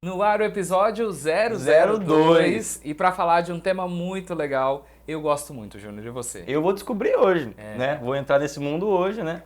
No ar o episódio 002 02. e para falar de um tema muito legal, eu gosto muito, Júnior, de você. Eu vou descobrir hoje, né? Vou entrar nesse mundo hoje, né?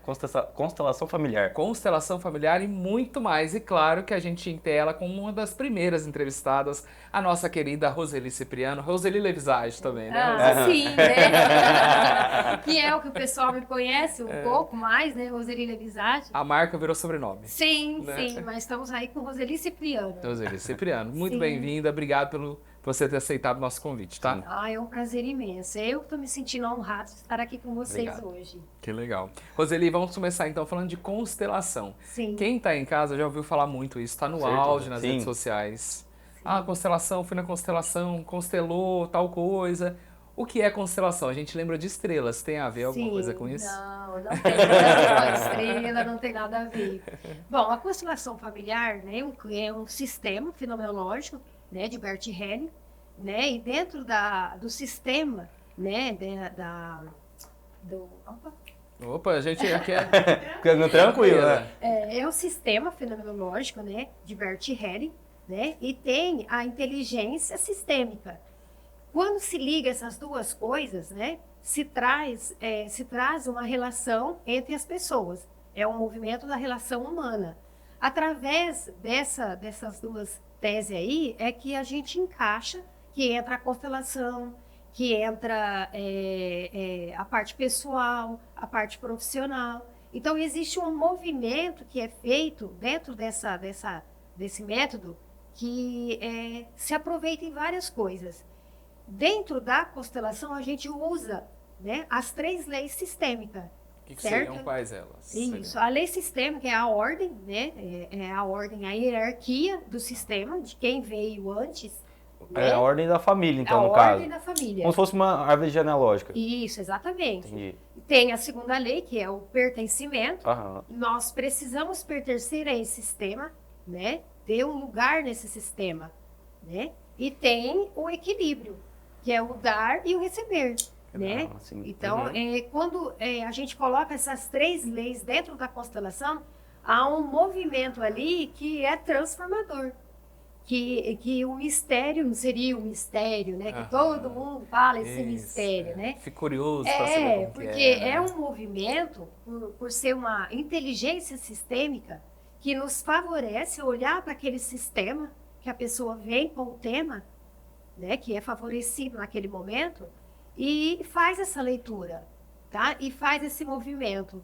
Constelação familiar. Constelação familiar e muito mais. E claro que a gente tem ela como uma das primeiras entrevistadas, a nossa querida Roseli Cipriano, Roseli Levisage também, né? Roseli? Sim, né? Que é o que o pessoal me conhece um pouco mais, né? Roseli Levisage. A marca virou sobrenome. Sim, né? sim, mas estamos aí com Roseli Cipriano. Roseli Cipriano, muito Sim. bem-vinda, obrigado por você ter aceitado o nosso convite, tá? Ah, é um prazer imenso. Eu estou me sentindo honrado de estar aqui com vocês Obrigado. hoje. Que legal. Roseli, vamos começar então falando de constelação. Sim. Quem tá em casa já ouviu falar muito isso, tá no Certeza. auge nas Sim. redes sociais. Ah, constelação, fui na constelação, constelou tal coisa. O que é constelação? A gente lembra de estrelas, tem a ver alguma Sim. coisa com isso? Não tem nada com a estrela, não tem nada a ver. Bom, a constelação familiar, né, é um sistema fenomenológico, né, de Bert Helling, né, e dentro do sistema, né, opa, Opa, a gente aqui é... Ficando tranquilo, né? é um sistema fenomenológico, né, de Bert Helling, né, e tem a inteligência sistêmica. Quando se liga essas duas coisas, né, se traz uma relação entre as pessoas. É um movimento da relação humana. Através dessas duas teses aí, é que a gente encaixa, que entra a constelação, que entra a parte pessoal, a parte profissional. Então, existe um movimento que é feito dentro desse método que se aproveita em várias coisas. Dentro da constelação, a gente usa, né, as 3 leis sistêmicas. O que certo? seriam quais elas? Isso, a lei sistêmica é a ordem, né? É a ordem, a hierarquia do sistema, de quem veio antes. É né? a ordem da família, então, a no ordem caso. da família. Como se fosse uma árvore genealógica. Isso, exatamente. Entendi. Tem a segunda lei, que é o pertencimento. Aham. Nós precisamos pertencer a esse sistema, né? Ter um lugar nesse sistema, né? E tem o equilíbrio, que é o dar e o receber, né? Ah, sim. Então, Uhum. quando a gente coloca essas 3 leis dentro da constelação, há um movimento ali que é transformador. Que o mistério não seria um mistério, né? Que todo mundo fala esse Isso, mistério, né? Fico curioso para saber como Porque que é. é um movimento, por ser uma inteligência sistêmica, que nos favorece olhar para aquele sistema, que a pessoa vem com o tema, né, que é favorecido naquele momento, e faz essa leitura, tá? E faz esse movimento.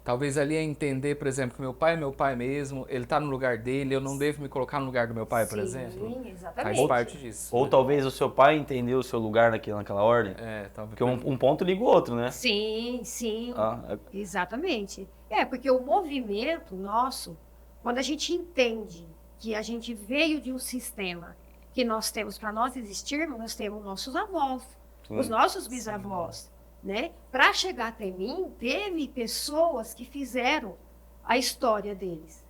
Talvez ali é entender, por exemplo, que meu pai é meu pai mesmo, ele tá no lugar dele, eu não devo me colocar no lugar do meu pai, por Sim, exemplo. exatamente. Faz parte disso. Ou talvez o seu pai entendeu o seu lugar naquela ordem. Talvez. Porque um ponto liga o outro, né? Sim, sim. Ah, Exatamente. Porque o movimento nosso, quando a gente entende que a gente veio de um sistema que nós temos para nós existirmos, nós temos nossos avós, Sim. os nossos bisavós, né? Para chegar até mim, teve pessoas que fizeram a história deles.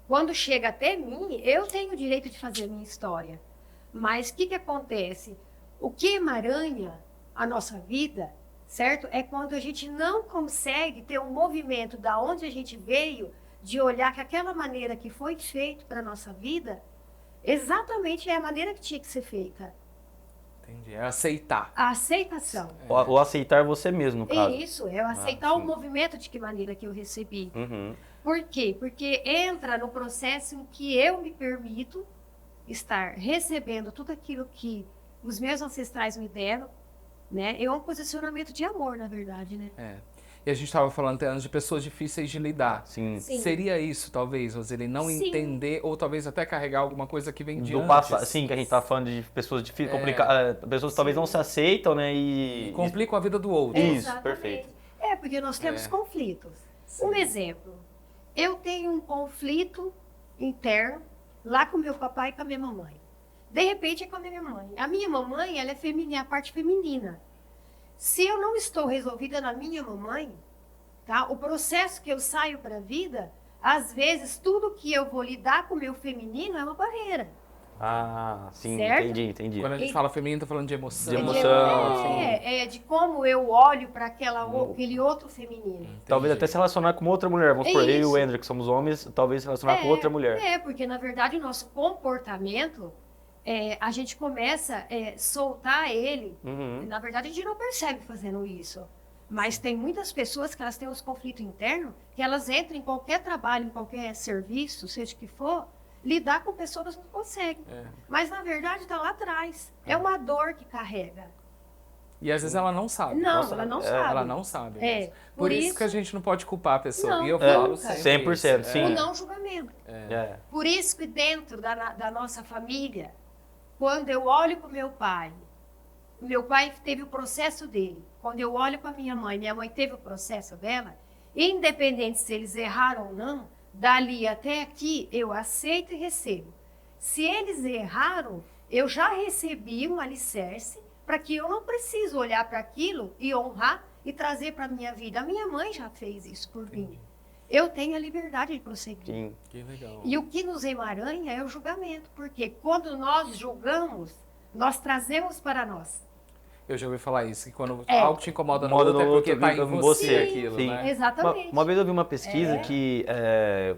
Quando chega até mim, eu tenho o direito de fazer a minha história. Mas o que acontece? O que emaranha a nossa vida, certo? É quando a gente não consegue ter um movimento da onde a gente veio, de olhar que aquela maneira que foi feita para a nossa vida, exatamente é a maneira que tinha que ser feita. Entendi. É aceitar. A aceitação. ou aceitar você mesmo, no caso. Isso, é eu aceitar o sim. movimento de que maneira que eu recebi. Uhum. Por quê? Porque entra no processo em que eu me permito estar recebendo tudo aquilo que os meus ancestrais me deram, né? É um posicionamento de amor, na verdade, né? E a gente estava falando até antes de pessoas difíceis de lidar. Sim. Sim. Seria isso, talvez, Roseli, não Sim. entender ou talvez até carregar alguma coisa que vem de Do antes. passado, sim, que a gente tá falando de pessoas difíceis, complicadas, pessoas que talvez não se aceitam, né? E Complicam a vida do outro. Isso, Exatamente. perfeito. Porque nós temos conflitos. Sim. Um exemplo, eu tenho um conflito interno lá com meu papai e com a minha mamãe. De repente é com a minha mãe. A minha mamãe, ela é feminina, a parte feminina. Se eu não estou resolvida na minha mamãe, tá? O processo que eu saio para a vida, às vezes tudo que eu vou lidar com o meu feminino é uma barreira. Ah, sim, Certo? entendi. Quando a gente fala feminino, tá falando de emoção. De emoção, de como eu olho para aquele outro feminino. Talvez até se relacionar com outra mulher. Vamos supor, eu e o Isso. Ender, que somos homens, talvez se relacionar com outra mulher. Porque na verdade o nosso comportamento, a gente começa a soltar ele. Uhum. Na verdade a gente não percebe fazendo isso. Mas tem muitas pessoas que elas têm uns conflitos internos, que elas entram em qualquer trabalho, em qualquer serviço, seja o que for, lidar com pessoas que não conseguem. Mas na verdade está lá atrás. É uma dor que carrega. E às vezes ela não sabe. Não, ela não sabe. Ela não sabe. mesmo. Por Por isso que a gente não pode culpar a pessoa. E eu falo nunca. sempre 100%, isso. sim. O não julgamento. Por isso que dentro da nossa família, quando eu olho para o meu pai teve o processo dele. Quando eu olho para minha mãe teve o processo dela, independente se eles erraram ou não, dali até aqui eu aceito e recebo. Se eles erraram, eu já recebi um alicerce para que eu não preciso olhar para aquilo e honrar e trazer para a minha vida. A minha mãe já fez isso por mim. Eu tenho a liberdade de prosseguir. Sim. Que legal. E o que nos emaranha é o julgamento, porque quando nós julgamos, nós trazemos para nós. Eu já ouvi falar isso, que quando algo te incomoda no Incomoda outro é no porque outro, tá em em você você. aquilo, Sim. né? Exatamente. Uma vez eu vi uma pesquisa que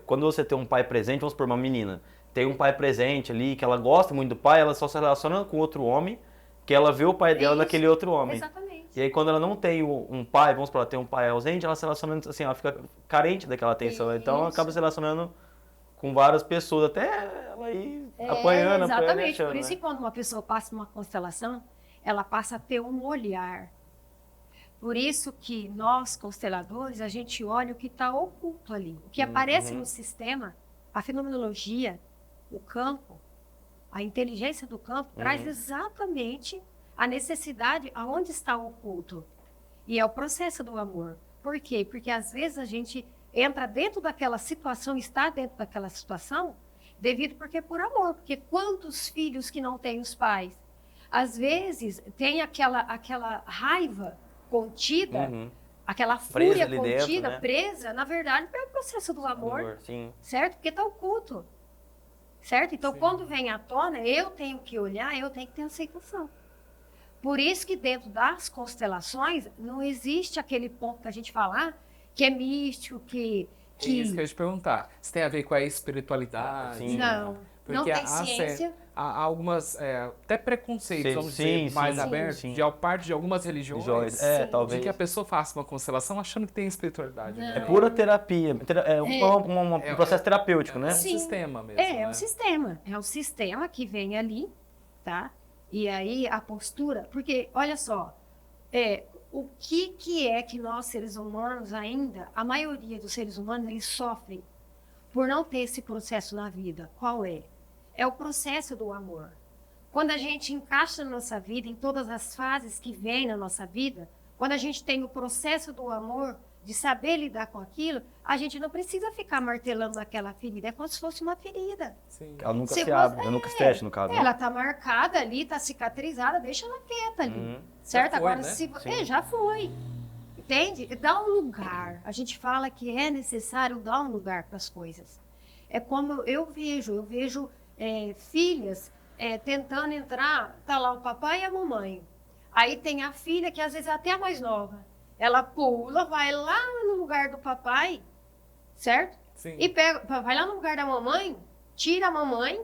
quando você tem um pai presente, vamos supor, uma menina, tem um pai presente ali, que ela gosta muito do pai, ela só se relaciona com outro homem, que ela vê o pai dela Isso. naquele outro homem. Exatamente. E aí quando ela não tem um pai, vamos supor, ela tem um pai ausente, ela se relaciona assim, ela fica carente daquela atenção. Então ela Isso. acaba se relacionando com várias pessoas, até ela ir apanhando, Exatamente. achando, Por isso né? que quando uma pessoa passa uma constelação, ela passa a ter um olhar. Por isso que nós, consteladores, a gente olha o que está oculto ali. O que aparece no sistema, a fenomenologia, o campo, a inteligência do campo, traz exatamente a necessidade aonde está oculto. E é o processo do amor. Por quê? Porque às vezes a gente entra dentro daquela situação, está dentro daquela situação, porque é por amor. Porque quantos filhos que não têm os pais? Às vezes tem aquela raiva contida, aquela fúria ali contida, dentro, né? presa, na verdade, é o processo do amor, Sim. certo? Porque está oculto, certo? Então, quando vem à tona, eu tenho que olhar, eu tenho que ter aceitação. Por isso que dentro das constelações, não existe aquele ponto que a gente fala que é místico, que... Isso que eu ia te perguntar. Se tem a ver com a espiritualidade? Sim. Não, não Porque tem ciência. há algumas, até preconceitos, vamos dizer, Sim, mais sim, abertos, sim. de parte de algumas religiões, Sim. talvez. de que a pessoa faça uma constelação achando que tem espiritualidade. Não. né? É pura terapia, um processo terapêutico, né? É um Sim. sistema mesmo, É né? um sistema. É um sistema que vem ali, tá? E aí a postura... Porque, olha só, o que é que nós, seres humanos, ainda... A maioria dos seres humanos, eles sofrem por não ter esse processo na vida. Qual é? É o processo do amor. Quando a gente encaixa na nossa vida, em todas as fases que vem na nossa vida, quando a gente tem o processo do amor, de saber lidar com aquilo, a gente não precisa ficar martelando aquela ferida. É como se fosse uma ferida. Sim. Ela nunca Se se você- abre, ela nunca se fecha, no caso. né? Ela tá marcada ali, tá cicatrizada, deixa ela quieta ali. Certo? Já foi, Agora, né? se já foi. Entende? Dá um lugar. A gente fala que é necessário dar um lugar para as coisas. É como eu vejo filhas tentando entrar, tá lá o papai e a mamãe. Aí tem a filha que às vezes é até a mais nova. Ela pula, vai lá no lugar do papai, certo? Sim. E vai lá no lugar da mamãe, tira a mamãe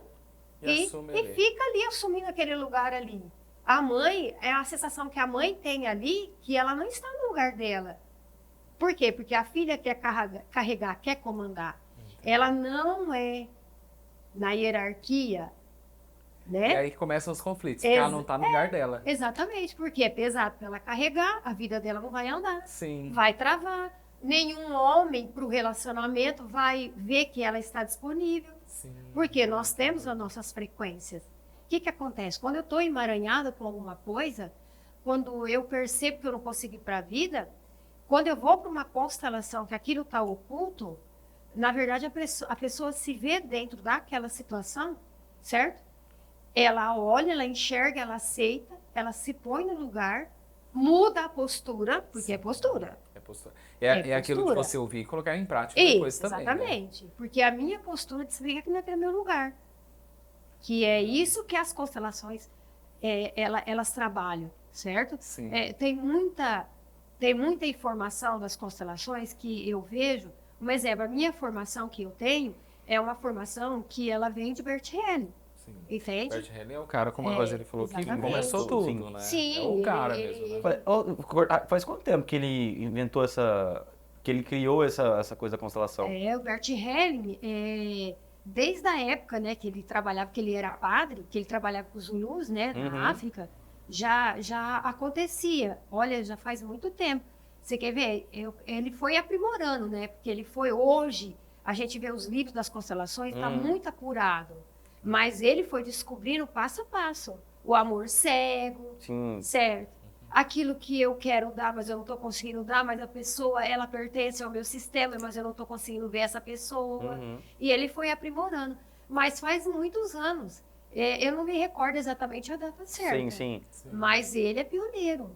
E assume e ali. fica ali assumindo aquele lugar ali. A mãe, é a sensação que a mãe tem ali, que ela não está no lugar dela. Por quê? Porque a filha quer carregar, quer comandar. Ela não é na hierarquia, E né? aí que começam os conflitos, porque ela não tá no lugar dela. Exatamente, porque é pesado para ela carregar, a vida dela não vai andar. Sim. Vai travar. Nenhum homem para o relacionamento vai ver que ela está disponível. Sim. Porque nós temos as nossas frequências. O que acontece? Quando eu estou emaranhada com alguma coisa, quando eu percebo que eu não consigo ir para a vida, quando eu vou para uma constelação que aquilo está oculto, na verdade a pessoa se vê dentro daquela situação, certo? Ela olha, ela enxerga, ela aceita, ela se põe no lugar, muda a postura, porque é postura. É postura. É aquilo que postura. você ouvir e colocar em prática depois Isso, também. exatamente. Porque a minha postura de saber que não é meu lugar. que é isso que as constelações elas trabalham, certo? Sim. Tem muita informação das constelações que eu vejo. Um exemplo, a minha formação que eu tenho é uma formação que ela vem de Bert Helling, Sim. entende? Bert Helling é o cara, como a Roseli falou, que exatamente. começou tudo, Sim. né? Sim, É o cara mesmo, né? Faz quanto tempo que ele inventou que ele criou essa coisa da constelação? O Bert Helling, desde a época, né, que ele trabalhava, que ele era padre, que ele trabalhava com os Zulus, né, na África, já acontecia. Olha, já faz muito tempo. Você quer ver? Ele foi aprimorando, né? Porque ele foi hoje, a gente vê os livros das constelações, está muito apurado. Mas ele foi descobrindo passo a passo. O amor cego, Sim. certo? Aquilo que eu quero dar, mas eu não estou conseguindo dar, mas a pessoa, ela pertence ao meu sistema, mas eu não estou conseguindo ver essa pessoa. E ele foi aprimorando. Mas faz muitos anos. Eu não me recordo exatamente a data certa. Sim. Mas ele é pioneiro.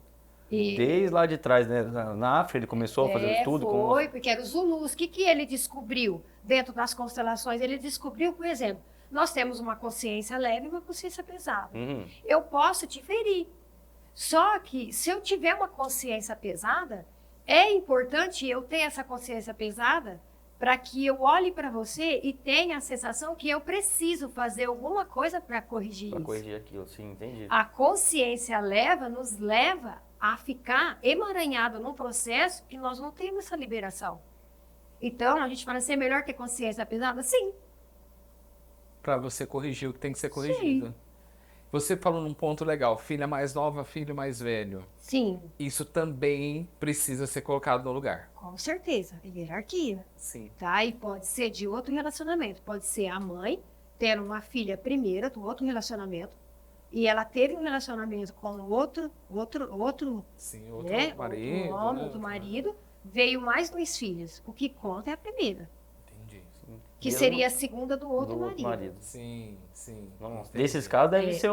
Desde lá de trás, né? Na África ele começou a fazer o estudo. Foi, porque era os Zulus. O que ele descobriu dentro das constelações? Ele descobriu, por exemplo, nós temos uma consciência leve e uma consciência pesada. Eu posso te ferir. Só que, se eu tiver uma consciência pesada, é importante eu ter essa consciência pesada para que eu olhe para você e tenha a sensação que eu preciso fazer alguma coisa para corrigir isso. Para corrigir aquilo, sim, entendi. A consciência nos leva a ficar emaranhado num processo que nós não temos essa liberação. Então, a gente fala assim, é melhor ter consciência pesada? Sim. Para você corrigir o que tem que ser corrigido. Sim. Você falou num ponto legal, filha mais nova, filho mais velho. Sim. Isso também precisa ser colocado no lugar. Com certeza, é hierarquia. Sim. Tá? E pode ser de outro relacionamento. Pode ser a mãe tendo uma filha primeira do outro relacionamento e ela teve um relacionamento com outro Sim, outro né? marido. Outro homem, outro marido, veio mais 2 filhos. O que conta é a primeira. Que seria a segunda do outro marido. Sim. Nossa, nesses casos deve ser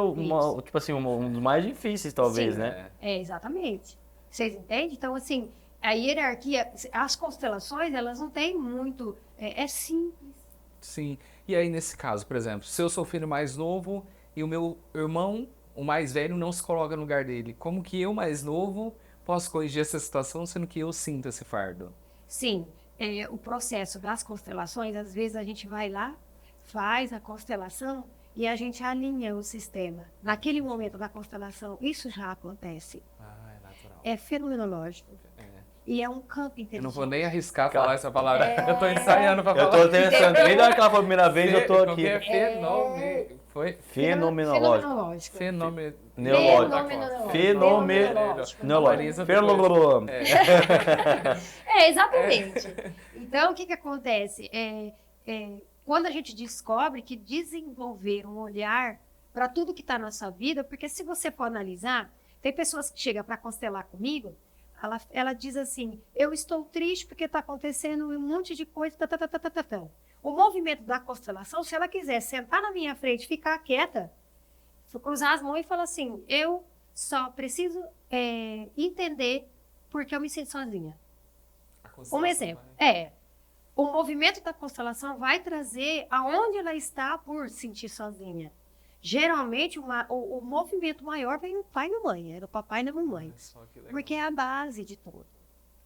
tipo assim, um dos mais difíceis, talvez, sim, né? Exatamente. Vocês entendem? Então, assim, a hierarquia, as constelações, elas não têm muito... É simples. Sim. E aí, nesse caso, por exemplo, se eu sou o filho mais novo e o meu irmão, o mais velho, não se coloca no lugar dele, como que eu, mais novo, posso corrigir essa situação, sendo que eu sinto esse fardo? Sim. O processo das constelações, às vezes a gente vai lá, faz a constelação e a gente alinha o sistema. Naquele momento da constelação, isso já acontece. É natural. É fenomenológico. E é um campo inteligente. Eu não vou nem arriscar falar essa palavra. Eu tô ensaiando pra falar. Eu tô pensando, desde a hora que ela foi a primeira vez, eu tô aqui. Fenomenológico. Exatamente. Então, o que acontece? Quando a gente descobre que desenvolver um olhar para tudo que está na nossa vida, porque se você for analisar, tem pessoas que chegam para constelar comigo, ela diz assim, eu estou triste porque está acontecendo um monte de coisa, O movimento da constelação, se ela quiser sentar na minha frente, ficar quieta, cruzar as mãos e falar assim, eu só preciso entender porque eu me sinto sozinha. Um exemplo, o movimento da constelação vai trazer aonde ela está por sentir sozinha. Geralmente, o movimento maior vem do pai e da mãe, é do papai e da mamãe, porque é a base de tudo.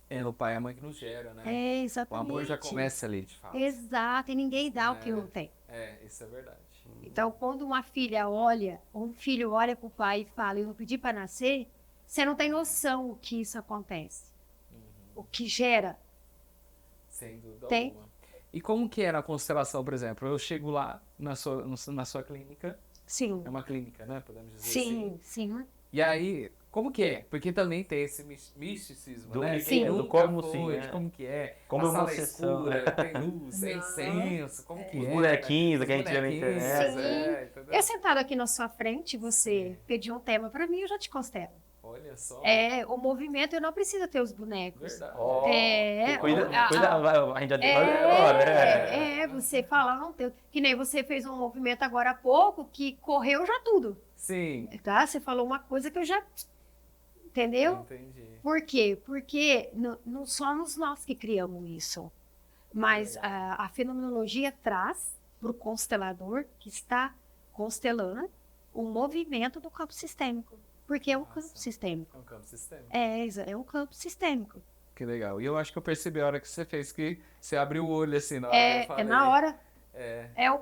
É o pai e a mãe que nos gera, né? Exatamente. O amor já começa ali, de fato. Exato, e ninguém dá o que não tem. Isso é verdade. Então, quando uma filha olha, ou um filho olha para o pai e fala, eu não pedi para nascer, você não tem noção o que isso acontece. O que gera. Sem dúvida alguma. E como que é na constelação, por exemplo? Eu chego lá na sua clínica. Sim. É uma clínica, né? Podemos dizer assim. Sim. E aí, como que é? Porque também tem esse misticismo, né? Sim, do como sim, como que é? Como a sala escura, tem luz, é incenso, como que os é? Bonequinhos que a gente vê na internet. Sim. Eu sentado aqui na sua frente, você pediu um tema para mim, eu já te constelo. Olha só. O movimento, eu não preciso ter os bonecos. Verdade. Cuida, a gente já tem agora. Você fala, não tem. Que nem você fez um movimento agora há pouco que correu já tudo. Sim. Tá? Você falou uma coisa que eu já... Entendeu? Entendi. Por quê? Porque não somos nós que criamos isso. Mas a fenomenologia traz para o constelador que está constelando o movimento do campo sistêmico. Porque é um campo Nossa. sistêmico. É um campo sistêmico. É um campo sistêmico. Que legal. E eu acho que eu percebi a hora que você fez, que você abriu o olho assim na hora que eu É falei. na hora. É, É o...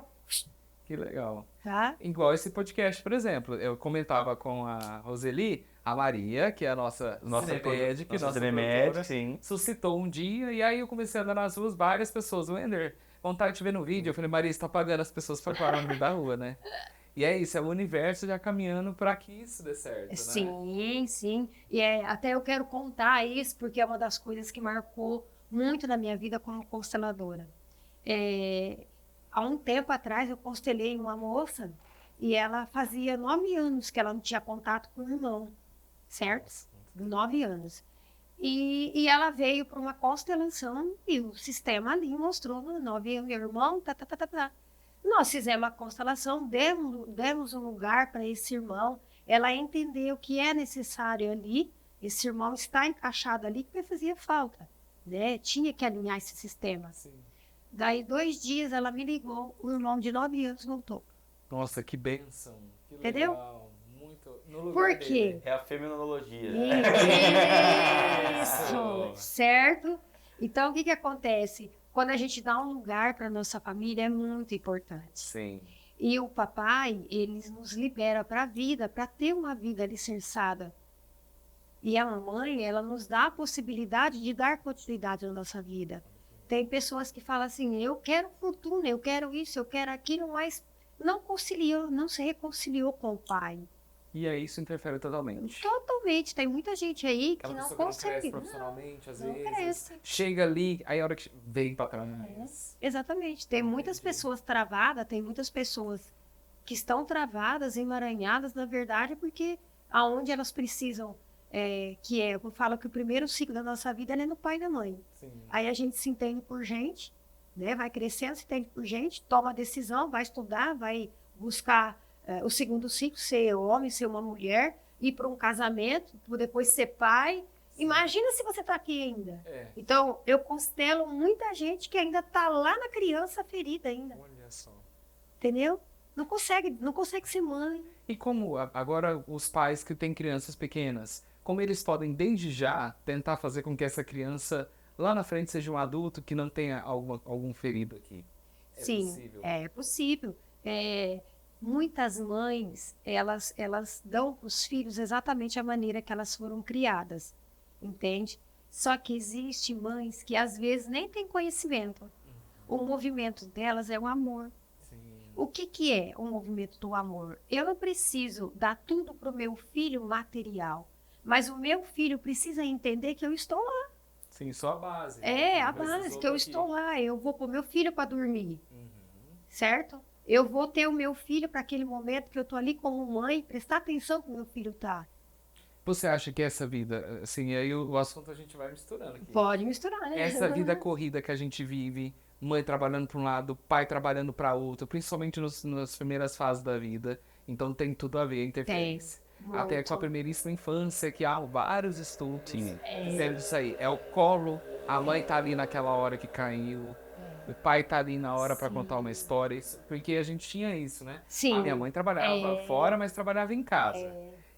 que legal. Tá? Igual esse podcast, por exemplo. Eu comentava com a Roseli, a Maria, que é a nossa cinemédica, nossa nossa cinemédica, produtora, sim. suscitou um dia, e aí eu comecei a andar nas ruas, várias pessoas, Wender, vontade de te ver no vídeo. Eu falei, Maria, você tá pagando as pessoas pra parar no meio da rua, né? E é isso, é o universo já caminhando pra que isso dê certo, né? Sim. E até eu quero contar isso, porque é uma das coisas que marcou muito na minha vida como consteladora. Há um tempo atrás, eu constelei uma moça e ela fazia 9 anos que ela não tinha contato com o irmão, certo? 9 anos. E ela veio para uma constelação e o sistema ali mostrou 9 anos, irmão, tá. Nós fizemos a constelação, demos um lugar para esse irmão, ela entendeu o que é necessário ali, esse irmão está encaixado ali, porque fazia falta, né? Tinha que alinhar esse sistema. Sim. Daí 2 dias ela me ligou, o irmão de 9 anos voltou. Nossa, que bênção. Que Entendeu? legal. Muito no lugar Por dele. quê? É a feminologia. Isso, certo? Então, o que acontece? Quando a gente dá um lugar para nossa família, é muito importante. Sim. E o papai, ele nos libera para a vida, para ter uma vida alicerçada. E a mamãe, ela nos dá a possibilidade de dar continuidade na nossa vida. Tem pessoas que falam assim, eu quero fortuna, eu quero isso, eu quero aquilo, mas não conciliou, não se reconciliou com o pai. E aí isso interfere totalmente. Totalmente. Tem muita gente aí que Aquela não pessoa que não cresce consegue. profissionalmente, às não vezes. cresce. Chega ali, aí a hora que vem pra trás. Exatamente. Tem muitas Entendi. pessoas travadas, tem muitas pessoas que estão travadas, emaranhadas, na verdade, porque aonde elas precisam, eu falo que o primeiro ciclo da nossa vida é no pai e na mãe. Sim. Aí a gente se entende por gente, né? Vai crescendo, se entende por gente, toma a decisão, vai estudar, vai buscar o segundo ciclo, ser homem, ser uma mulher, ir para um casamento, depois ser pai. Imagina se você está aqui ainda. É. Então, eu constelo muita gente que ainda está lá na criança ferida ainda, Olha só. entendeu? Não consegue ser mãe. E como agora os pais que têm crianças pequenas, como eles podem desde já tentar fazer com que essa criança lá na frente seja um adulto que não tenha algum ferido aqui? É Sim, possível? é possível. Muitas mães, elas dão para os filhos exatamente a maneira que elas foram criadas, entende? Só que existem mães que às vezes nem têm conhecimento. O movimento delas é o amor. Sim. O que é o movimento do amor? Eu não preciso dar tudo para o meu filho material, mas o meu filho precisa entender que eu estou lá. Sim, só a base. A Não base, precisou que eu tá estou aqui. lá. Eu vou pôr meu filho para dormir, Uhum. certo? Eu vou ter o meu filho para aquele momento que eu estou ali como mãe, prestar atenção como meu filho está. Você acha que essa vida, assim, aí o assunto a gente vai misturando aqui. Pode misturar, né? Essa vida corrida que a gente vive, mãe trabalhando para um lado, pai trabalhando para outro, principalmente nas primeiras fases da vida, então tem tudo a ver, interferência. Até Muito. com a primeiríssima infância, que há vários estudos Sim. dizendo isso aí. É o colo, a mãe tá ali naquela hora que caiu, o pai tá ali na hora para contar uma história, porque a gente tinha isso, né? Sim. A minha mãe trabalhava fora, mas trabalhava em casa.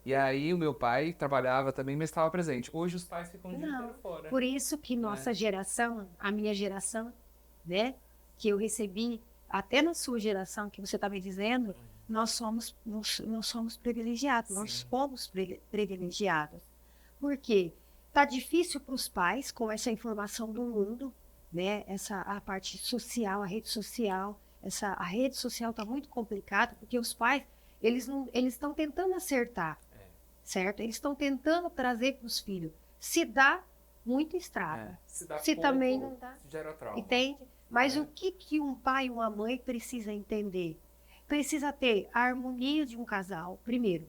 E aí o meu pai trabalhava também, mas estava presente. Hoje os pais ficam o dia inteiro fora. Por isso que nossa geração, a minha geração, né, que eu recebi, até na sua geração que você está me dizendo, nós somos privilegiados, nós fomos privilegiados. Por quê? Tá difícil para os pais com essa informação do mundo, né? A parte social, a rede social está muito complicada, porque os pais, eles estão tentando acertar, certo? Eles estão tentando trazer para os filhos. Se dá, muito estraga. Se dá Se pouco, também não dá, gera trauma. entende? Mas o que um pai e uma mãe precisa entender? Precisa ter a harmonia de um casal, primeiro.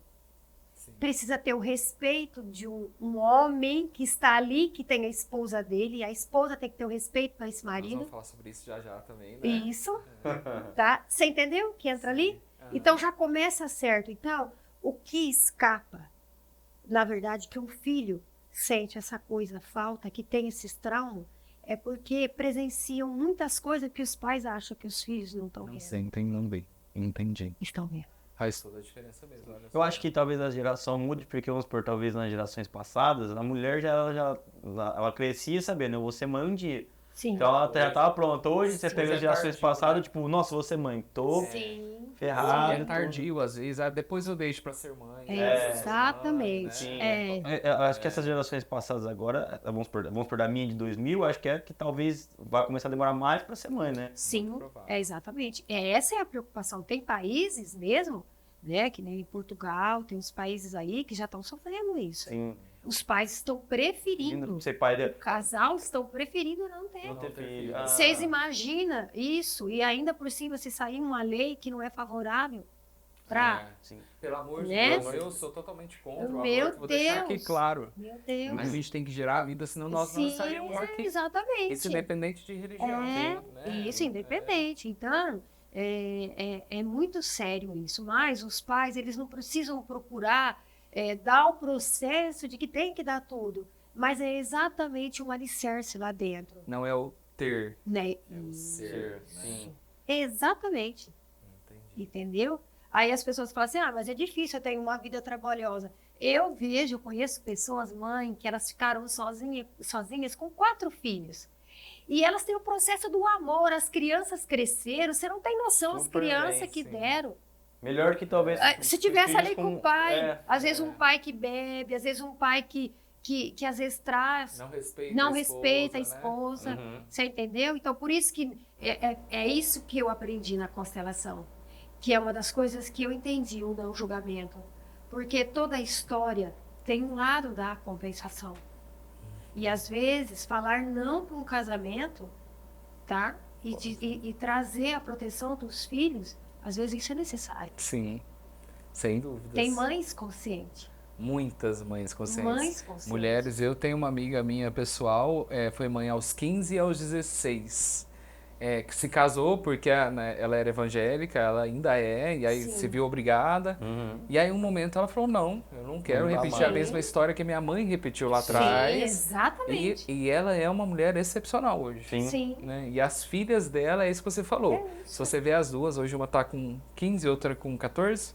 Sim. Precisa ter o respeito de um homem que está ali, que tem a esposa dele, e a esposa tem que ter o respeito para esse Nós marido. vamos falar sobre isso já também, né? Isso, tá? Você entendeu que entra ali? Aham. Então já começa certo. Então, o que escapa, na verdade, que um filho sente essa coisa, falta, que tem esses traumas, é porque presenciam muitas coisas que os pais acham que os filhos não estão Não vendo. sentem, não vê. Entendi. Estão vendo. Faz toda a diferença mesmo. Olha Eu só. acho que talvez a geração mude, porque vamos supor, talvez nas gerações passadas, a mulher ela crescia sabendo, eu vou ser mãe um dia. Sim. Então ela já tava pronta. Hoje você Sim. pega Hoje é as gerações tardio, passadas, né? tipo, nossa, vou ser mãe, tô Sim. E ferrado. é tardio, às vezes. Depois eu deixo pra ser mãe. Exatamente. Né? Eu acho que essas gerações passadas agora, vamos por da minha de 2000, acho que talvez vai começar a demorar mais pra ser mãe, né? Sim, provável. exatamente. Essa é a preocupação. Tem países mesmo, né, que nem Portugal, tem uns países aí que já estão sofrendo isso. Sim. Os pais estão preferindo, Ser pai o casal estão preferindo não ter. não ter filho. Vocês imaginam isso? E ainda por cima, se sair uma lei que não é favorável para... Sim. Pelo amor de Né? Deus, eu sou totalmente contra o Meu aborto. Vou deixar aqui Deus. claro. Meu Deus. Mas a gente tem que gerar a vida, senão nós não Sim, estaríamos aqui. exatamente. Isso independente de religião. É, né? isso, independente. Então, é muito sério isso. Mas os pais, eles não precisam procurar dar o processo de que tem que dar tudo. Mas é exatamente um alicerce lá dentro. Não é o ter, Né? é o ser. Sim. Exatamente. Entendi. Entendeu? Aí as pessoas falam assim, mas é difícil, eu tenho uma vida trabalhosa. Eu conheço pessoas, mãe, que elas ficaram sozinhas com 4 filhos. E elas têm o processo do amor, as crianças cresceram, você não tem noção, as Super crianças bem, que sim. deram. Melhor que talvez... Se tivesse filhos ali com o pai, às vezes é. um pai que bebe, às vezes um pai que às vezes traz, Não respeita respeita a né? esposa, Uhum. você entendeu? Então, por isso que é isso que eu aprendi na constelação, que é uma das coisas que eu entendi, o não julgamento. Porque toda a história tem um lado da compensação. E, às vezes, falar não para um casamento, tá? E trazer a proteção dos filhos, às vezes isso é necessário. Sim, sem dúvidas. Tem mães conscientes. Muitas mães conscientes. Mães conscientes. Mulheres, eu tenho uma amiga minha pessoal, foi mãe aos 15 e aos 16. Que se casou porque né, ela era evangélica, ela ainda é, e aí Sim. se viu obrigada. Uhum. E aí, um momento, ela falou: não, eu não quero Não dá repetir mais. a mesma história que minha mãe repetiu lá Sim, atrás. exatamente. E ela é uma mulher excepcional hoje. Sim. Sim. Né? E as filhas dela, é isso que você falou. É isso. Se você vê as duas, hoje uma tá com 15 e outra com 14.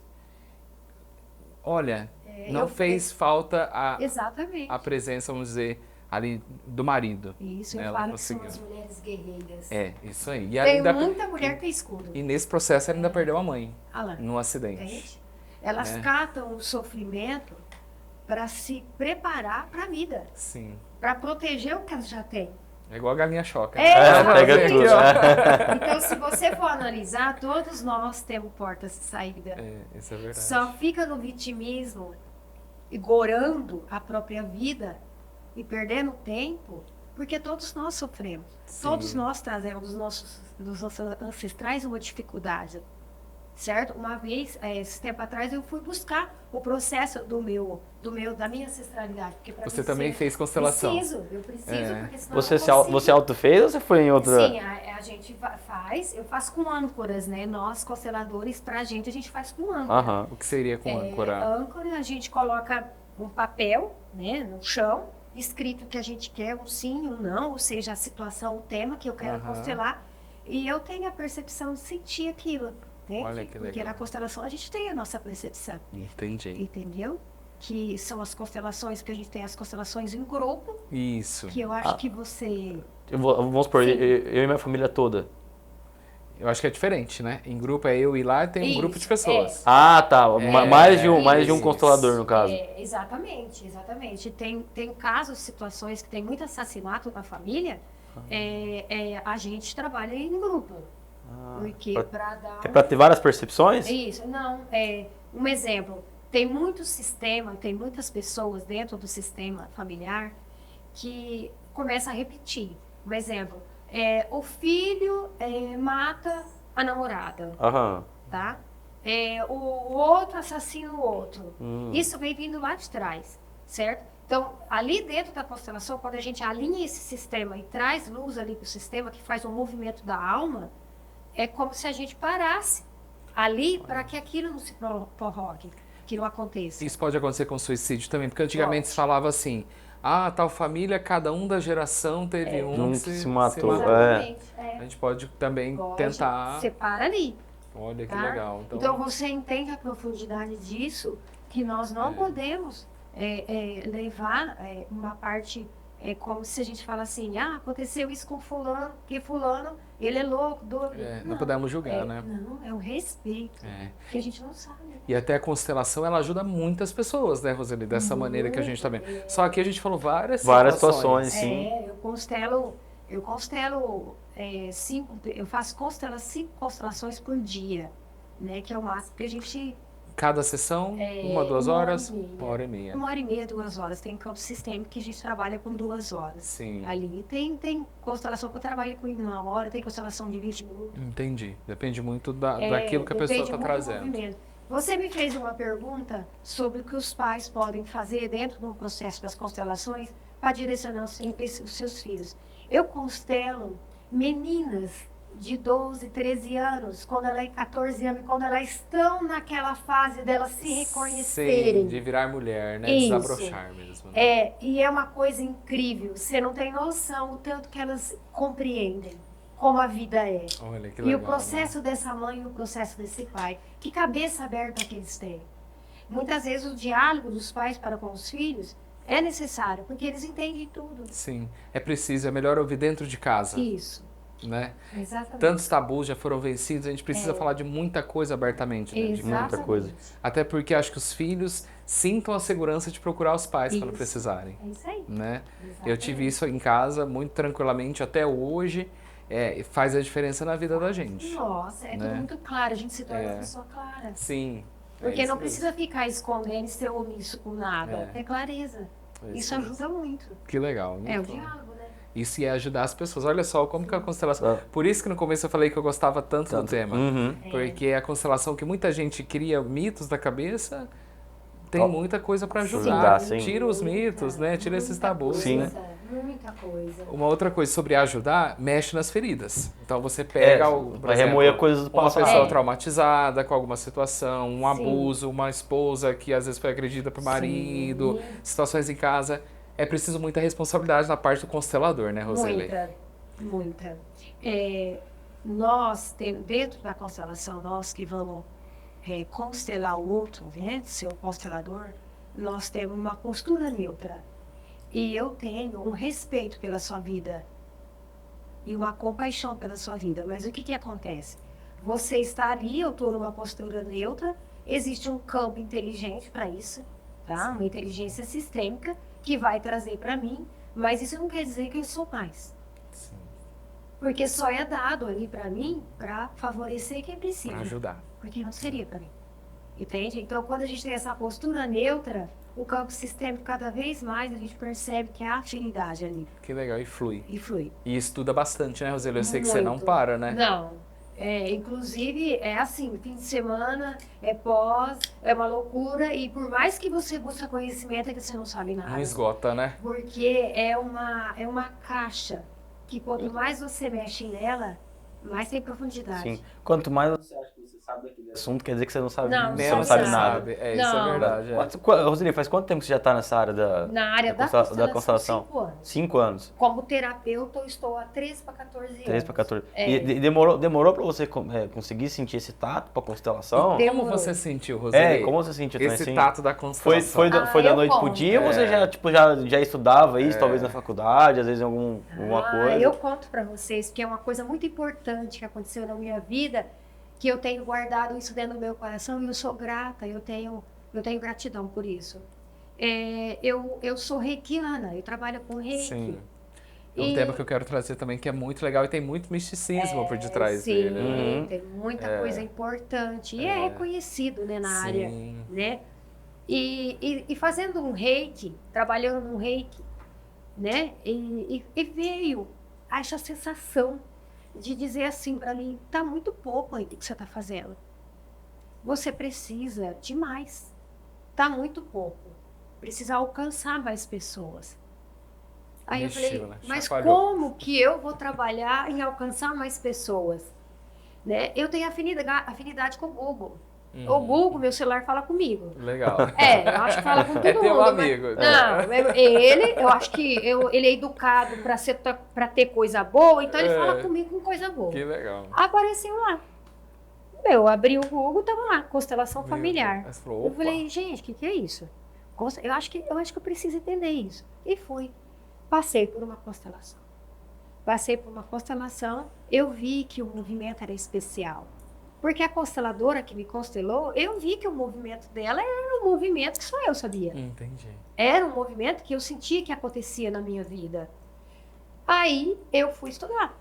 Olha, não eu- fez falta Exatamente. a presença, vamos dizer, ali do marido. Isso, eu Ela falo conseguiu. que são as mulheres guerreiras. Isso aí. E, Tem ainda, muita mulher que tem escudo. e nesse processo ela ainda perdeu a mãe, Olha lá, num acidente. entende? Elas É. catam o sofrimento para se preparar para a vida, Sim. para proteger o que elas já têm. É igual a galinha choca. Pega Aqui, tudo. ó. Então, se você for analisar, todos nós temos portas de saída. Isso é verdade. Só fica no vitimismo e gorando a própria vida e perdendo tempo, porque todos nós sofremos. Sim. Todos nós trazemos dos nossos ancestrais uma dificuldade, certo? Uma vez, esse tempo atrás, eu fui buscar o processo da minha ancestralidade. Porque pra Você mim também ser- fez constelação. Eu preciso, porque senão Você, eu não consigo. você auto-fez ou você foi em outra? Sim, a gente eu faço com âncoras, né? Nós, consteladores, pra gente, a gente faz com âncora. Aham. O que seria com âncora? Âncora, a gente coloca um papel, né, no chão, escrito o que a gente quer, um sim, um não, ou seja, a situação, o tema que eu quero Aham. constelar, e eu tenho a percepção de sentir aquilo, né? Olha que Porque legal. na constelação a gente tem a nossa percepção, Entendi. entendeu? Que são as constelações, que a gente tem as constelações em grupo, Isso. que eu acho que você... Vamos supor, Sim. eu e minha família toda. Eu acho que é diferente, né? Em grupo é eu ir lá e tem um Isso, grupo de pessoas. Ah, tá. Mais de um isso. constelador, no caso. Exatamente, exatamente. Tem casos, situações que tem muito assassinato na família, a gente trabalha em grupo. Porque para dar... É pra ter várias percepções? Isso, não. Um exemplo, tem muito sistema, tem muitas pessoas dentro do sistema familiar que começam a repetir. Um exemplo, o filho mata a namorada, Aham. tá? O outro assassina o outro. Isso vem vindo lá de trás, certo? Então, ali dentro da constelação, quando a gente alinha esse sistema e traz luz ali para o sistema, que faz um movimento da alma, é como se a gente parasse ali para que aquilo não se prorrogue, que não aconteça. Isso pode acontecer com suicídio também, porque antigamente Pode. se falava assim: tal família, cada um da geração teve um Um que que se matou. Exatamente. A gente pode também Pode, tentar. separa ali. Olha que tá? legal. Então você entende a profundidade disso, que nós não podemos levar uma parte como se a gente fala assim, aconteceu isso com fulano, porque fulano, ele é louco, doido. Não podemos julgar, né? Não, é o respeito, que a gente não sabe. E até a constelação, ela ajuda muitas pessoas, né, Roseli? Dessa maneira que a gente tá vendo. Só que a gente falou várias situações, sim. Eu constelo eu faço 5 constelações por dia, né? Que é o máximo que a gente... Cada sessão, 1, 2 horas, 1h30. 1h30, 2 horas. Tem campo sistêmico que a gente trabalha com 2 horas. Sim. Ali tem constelação que eu trabalho com 1 hora, tem constelação de 20 minutos. Entendi. Depende muito daquilo que a pessoa está trazendo. Você me fez uma pergunta sobre o que os pais podem fazer dentro do processo das constelações para direcionar sempre os seus filhos. Eu constelo meninas de 12, 13 anos, quando ela é 14 anos, quando elas estão naquela fase delas se reconhecerem. Sim, de virar mulher, né? Isso. Desabrochar mesmo. Né? E é uma coisa incrível. Você não tem noção o tanto que elas compreendem como a vida é. Olha, que e legal, o processo dessa mãe e o processo desse pai. Que cabeça aberta que eles têm. Muitas vezes o diálogo dos pais para com os filhos é necessário, porque eles entendem tudo. Sim, é preciso, é melhor ouvir dentro de casa. Isso. Né? Exatamente. Tantos tabus já foram vencidos, a gente precisa falar de muita coisa abertamente, né? De muita coisa. Até porque acho que os filhos sintam a segurança de procurar os pais quando precisarem. É isso aí. Né? Eu tive isso em casa muito tranquilamente até hoje, faz a diferença na vida da gente. Nossa, tudo muito claro, a gente se torna uma pessoa clara. Sim. Porque não precisa ficar escondendo e ser omisso com nada. É clareza. Isso mesmo. ajuda muito. Que legal. É o diálogo, né? Isso ia ajudar as pessoas. Olha só como que a constelação... Por isso que no começo eu falei que eu gostava tanto do tema. Porque a constelação que muita gente cria mitos da cabeça, tem muita coisa para ajudar. Sim. Tira os mitos, né? Tira esses tabus. Sim. Né? Muita coisa. Uma outra coisa sobre ajudar, mexe nas feridas. Então você pega, por vai exemplo, remoer coisas do uma passado. pessoa traumatizada com alguma situação, um abuso, uma esposa que às vezes foi agredida por marido, situações em casa. É preciso muita responsabilidade na parte do constelador, né, Roseli? Muita. Nós, dentro da constelação, nós que vamos constelar o outro, né, ser o constelador, nós temos uma postura neutra. E eu tenho um respeito pela sua vida e uma compaixão pela sua vida. Mas o que acontece? Você está ali, eu estou numa postura neutra, existe um campo inteligente para isso, tá? Uma inteligência sistêmica que vai trazer para mim, mas isso não quer dizer que eu sou mais. Sim. Porque só é dado ali para mim para favorecer quem precisa. Para ajudar. Porque não seria para mim. Entende? Então, quando a gente tem essa postura neutra, o campo sistêmico, cada vez mais, a gente percebe que há afinidade ali. Que legal, e flui. E estuda bastante, né, Roseli? Eu sei que você não para, né? Não. Inclusive, é assim, fim de semana, é uma loucura, e por mais que você busque conhecimento, é que você não sabe nada. Não esgota, né? Porque é uma caixa que quanto mais você mexe nela, mais tem profundidade. Sim. Quanto mais você acha que você sabe daquele assunto, quer dizer que você não sabe, Você não sabe nada. Isso é verdade. Roseli, faz quanto tempo que você já está nessa área da constelação? 5 anos. 5 anos. Como terapeuta, eu estou há 13 para 14 anos. 13 para 14. E demorou para você conseguir sentir esse tato para constelação? Como você sentiu, Roseli? Como você sentiu também? Esse tato da constelação? Foi da noite pro dia ou você já estudava isso, talvez na faculdade, às vezes em alguma coisa? Eu conto para vocês que é uma coisa muito importante que aconteceu na minha vida, que eu tenho guardado isso dentro do meu coração e eu sou grata, eu tenho gratidão por isso. Eu sou reikiana, eu trabalho com reiki. Sim. É um tema que eu quero trazer também, que é muito legal e tem muito misticismo por detrás dele. Sim, tem muita coisa importante. E é reconhecido, né, na área. Né? E fazendo um reiki, trabalhando no reiki, né? E veio essa sensação de dizer assim para mim, tá muito pouco aí o que você tá fazendo. Você precisa de mais. Tá muito pouco. Precisa alcançar mais pessoas. Aí eu falei, mas como que eu vou trabalhar em alcançar mais pessoas? Né? Eu tenho afinidade com o Google. O Google, meu celular fala comigo. Legal. Eu acho que fala com todo mundo. Teu amigo. Não, eu acho que ele é educado para ter coisa boa, então ele fala comigo com coisa boa. Que legal. Apareceu lá Eu abri o Google, tava lá, constelação Meu familiar. Deus. Aí você falou, Eu opa. falei, gente, o que é isso? Eu acho que eu preciso entender isso. E fui. Passei por uma constelação. Eu vi que o movimento era especial. Porque a consteladora que me constelou, eu vi que o movimento dela era um movimento que só eu sabia. Entendi. Era um movimento que eu sentia que acontecia na minha vida. Aí eu fui estudar.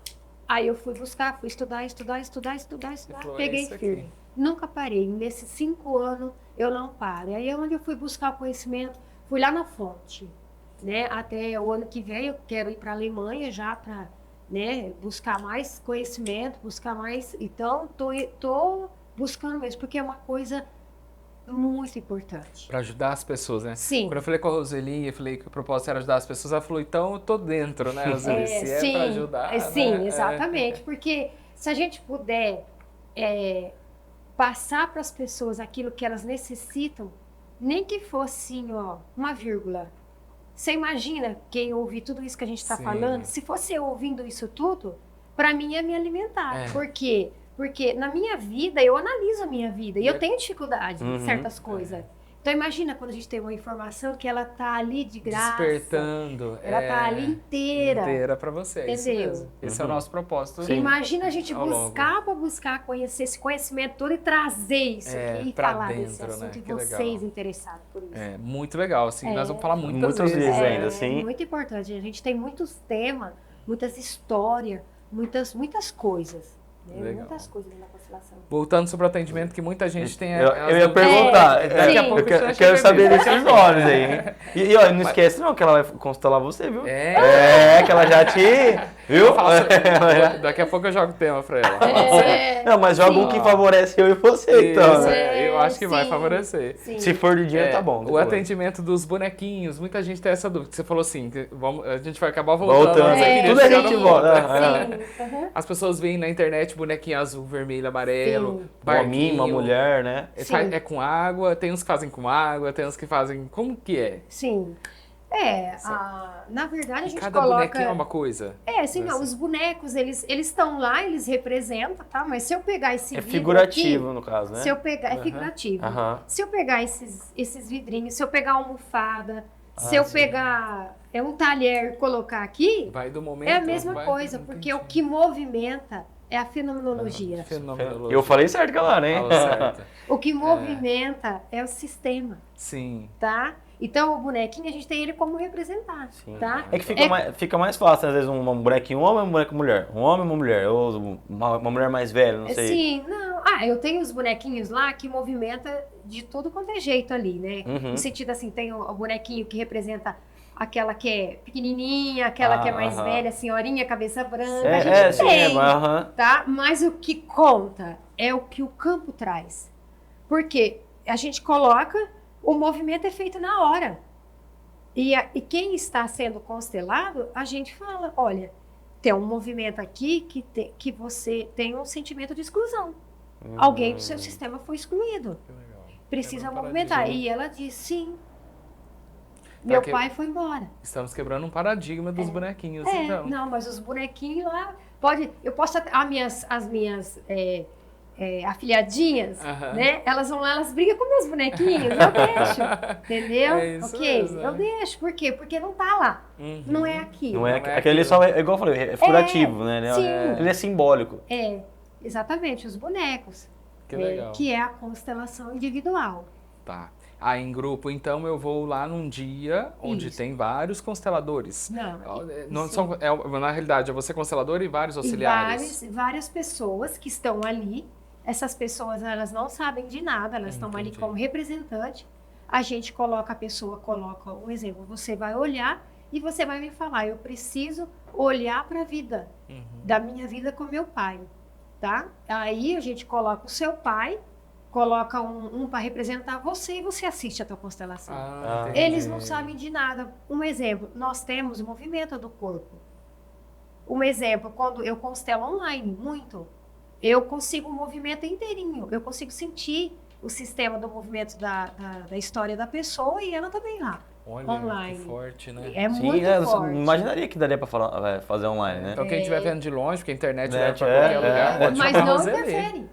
Aí eu fui buscar, fui estudar. falou, Peguei "É isso aqui." firme. Nunca parei. Nesses 5 anos eu não paro. Aí é onde eu fui buscar o conhecimento. Fui lá na fonte. Né? Até o ano que vem eu quero ir para a Alemanha já para, né, buscar mais conhecimento, buscar mais. Então, tô buscando mesmo, porque é uma coisa muito importante. Pra ajudar as pessoas, né? Sim. Quando eu falei com a Roseli, eu falei que o propósito era ajudar as pessoas, ela falou, então eu tô dentro, né, Roseli? Se é pra ajudar, sim, né? exatamente. Porque se a gente puder passar para as pessoas aquilo que elas necessitam, nem que fosse assim, ó, uma vírgula. Você imagina quem ouvir tudo isso que a gente está Sim. falando? Se fosse eu ouvindo isso tudo, para mim ia me alimentar. É. Por quê? Porque na minha vida, eu analiso a minha vida e eu tenho dificuldade em certas coisas. Então imagina quando a gente tem uma informação que ela tá ali de graça. Despertando. Ela tá ali inteira. Inteira pra você, é isso Entendeu? mesmo. Esse é o nosso propósito. Sim. Imagina a gente Ao longo. buscar conhecer esse conhecimento todo e trazer isso aqui e pra falar desse dentro, assunto né? e Que legal. vocês interessados por isso. É, muito legal, assim, nós vamos falar muitas Muitas vezes. vezes né? ainda, sim. É muito importante. A gente tem muitos temas, muitas histórias, muitas coisas. Né? Legal. Muitas coisas na constelação. Voltando sobre o atendimento, que muita gente tem... Eu ia perguntar, daqui a sim. pouco eu você vai quero chegar saber mesmo. desses olhos aí, hein? E ó, não esquece não que ela vai constelar você, viu? É. Que ela já te... Viu? Eu faço- daqui a pouco eu jogo o tema pra ela. Não, mas joga um que favorece eu e você, então. Isso, Né? eu acho que vai sim. favorecer. Sim. Se for de dinheiro, É, tá bom. o atendimento dos bonequinhos, muita gente tem essa dúvida. Você falou assim, que a gente vai acabar voltando. Voltando, mas eu queria tudo a chegar gente no volta. ponto. Sim. Uhum. As pessoas veem na internet bonequinho azul, vermelho, amarelo, Sim. Um homem, uma mulher, né? Sim. É com água, tem uns que fazem com água, tem uns que fazem... Como que é? Sim. Na verdade a gente Cada coloca... bonequinho é uma coisa. Sim, não, os bonecos, eles estão lá, eles representam, tá? Mas se eu pegar esse É vidro figurativo, aqui, no caso, né? se eu pegar, é Aham. figurativo. Aham. Se eu pegar esses vidrinhos, se eu pegar uma almofada, se eu sim. pegar um talher e colocar aqui, Vai do momento... é a mesma vai- coisa, porque o que movimenta é a fenomenologia. Fenomenologia. Eu falei certo, galera, hein? Falou certo. O que movimenta é o sistema, Sim. tá? Então o bonequinho a gente tem ele como representar, Sim. tá? É que fica mais fácil, às vezes, um bonequinho homem e um boneco mulher. Um homem e uma mulher. Ou uma mulher mais velha, não sei. Sim, não. Eu tenho os bonequinhos lá que movimenta de todo quanto é jeito ali, né? Uhum. No sentido assim, tem o bonequinho que representa aquela que é pequenininha, aquela que é mais aham. velha, senhorinha, cabeça branca. A gente Sim, tem, aham. tá? Mas o que conta é o que o campo traz. Porque a gente coloca, o movimento é feito na hora. E quem está sendo constelado, a gente fala, olha, tem um movimento aqui que você tem um sentimento de exclusão. Alguém do seu sistema foi excluído. Que legal. Precisa Quebra um movimentar. paradigma. E ela diz, sim. Meu que- pai foi embora. Estamos quebrando um paradigma dos bonequinhos, então. Não, mas os bonequinhos lá, eu posso até, as minhas afilhadinhas, Aham. né? Elas vão lá, elas brigam com meus bonequinhos, eu deixo, entendeu? É isso Ok, mesmo, eu né? deixo, por quê? Porque não tá lá, Uhum. não é aqui. Não é, Não é aquele aquilo. só, é igual eu falei, é figurativo, né? sim. Ele é simbólico. Exatamente, os bonecos, Que legal. que é a constelação individual. Tá. Aí em grupo, então, eu vou lá num dia onde Isso. tem vários consteladores. Não sim. são, na realidade, é você constelador e vários auxiliares. E várias pessoas que estão ali. Essas pessoas, elas não sabem de nada, elas estão ali Entendi. como representante. A gente coloca, a pessoa coloca um exemplo, você vai olhar e você vai me falar, eu preciso olhar para a vida, Uhum. da minha vida com meu pai, tá? Aí a gente coloca o seu pai, coloca um para representar você e você assiste a tua constelação. Entendi. Eles não sabem de nada. Um exemplo, nós temos o movimento do corpo. Um exemplo, quando eu constelo online, muito, eu consigo o movimento inteirinho. Eu consigo sentir o sistema do movimento da história da pessoa e ela também lá. Olha, online. que forte, né? É Sim, muito eu forte. imaginaria que daria pra fazer online, né? Então quem estiver vendo de longe, porque a internet leva Net, pra qualquer lugar, pode Mas chamar a não Roseli. interfere.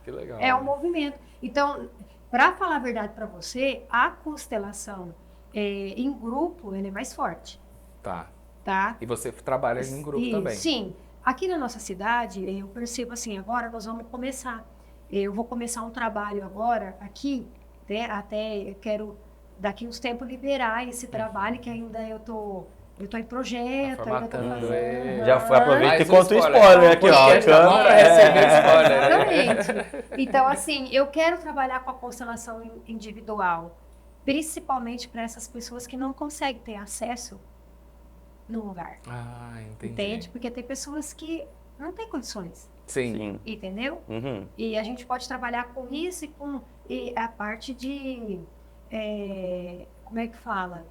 Que legal. É um movimento. Então, para falar a verdade para você, a constelação em grupo, ela é mais forte, Tá. tá? E você trabalha em grupo E, também. sim. Aqui na nossa cidade, eu percebo assim, agora nós vamos começar. Eu vou começar um trabalho agora aqui, né? Até eu quero, daqui uns tempos, liberar esse trabalho, que ainda eu tô em projeto, ainda tô Formatando, fazendo. Já foi, aproveita Mais e um conta o spoiler. spoiler aqui, ó. Podcast tá bom pra receber spoiler. Exatamente. Então, assim, eu quero trabalhar com a constelação individual, principalmente para essas pessoas que não conseguem ter acesso no lugar. Ah, entendi. Entende? Porque tem pessoas que não têm condições, Sim. Sim. entendeu? Uhum. E a gente pode trabalhar com isso e a parte de, como é que fala?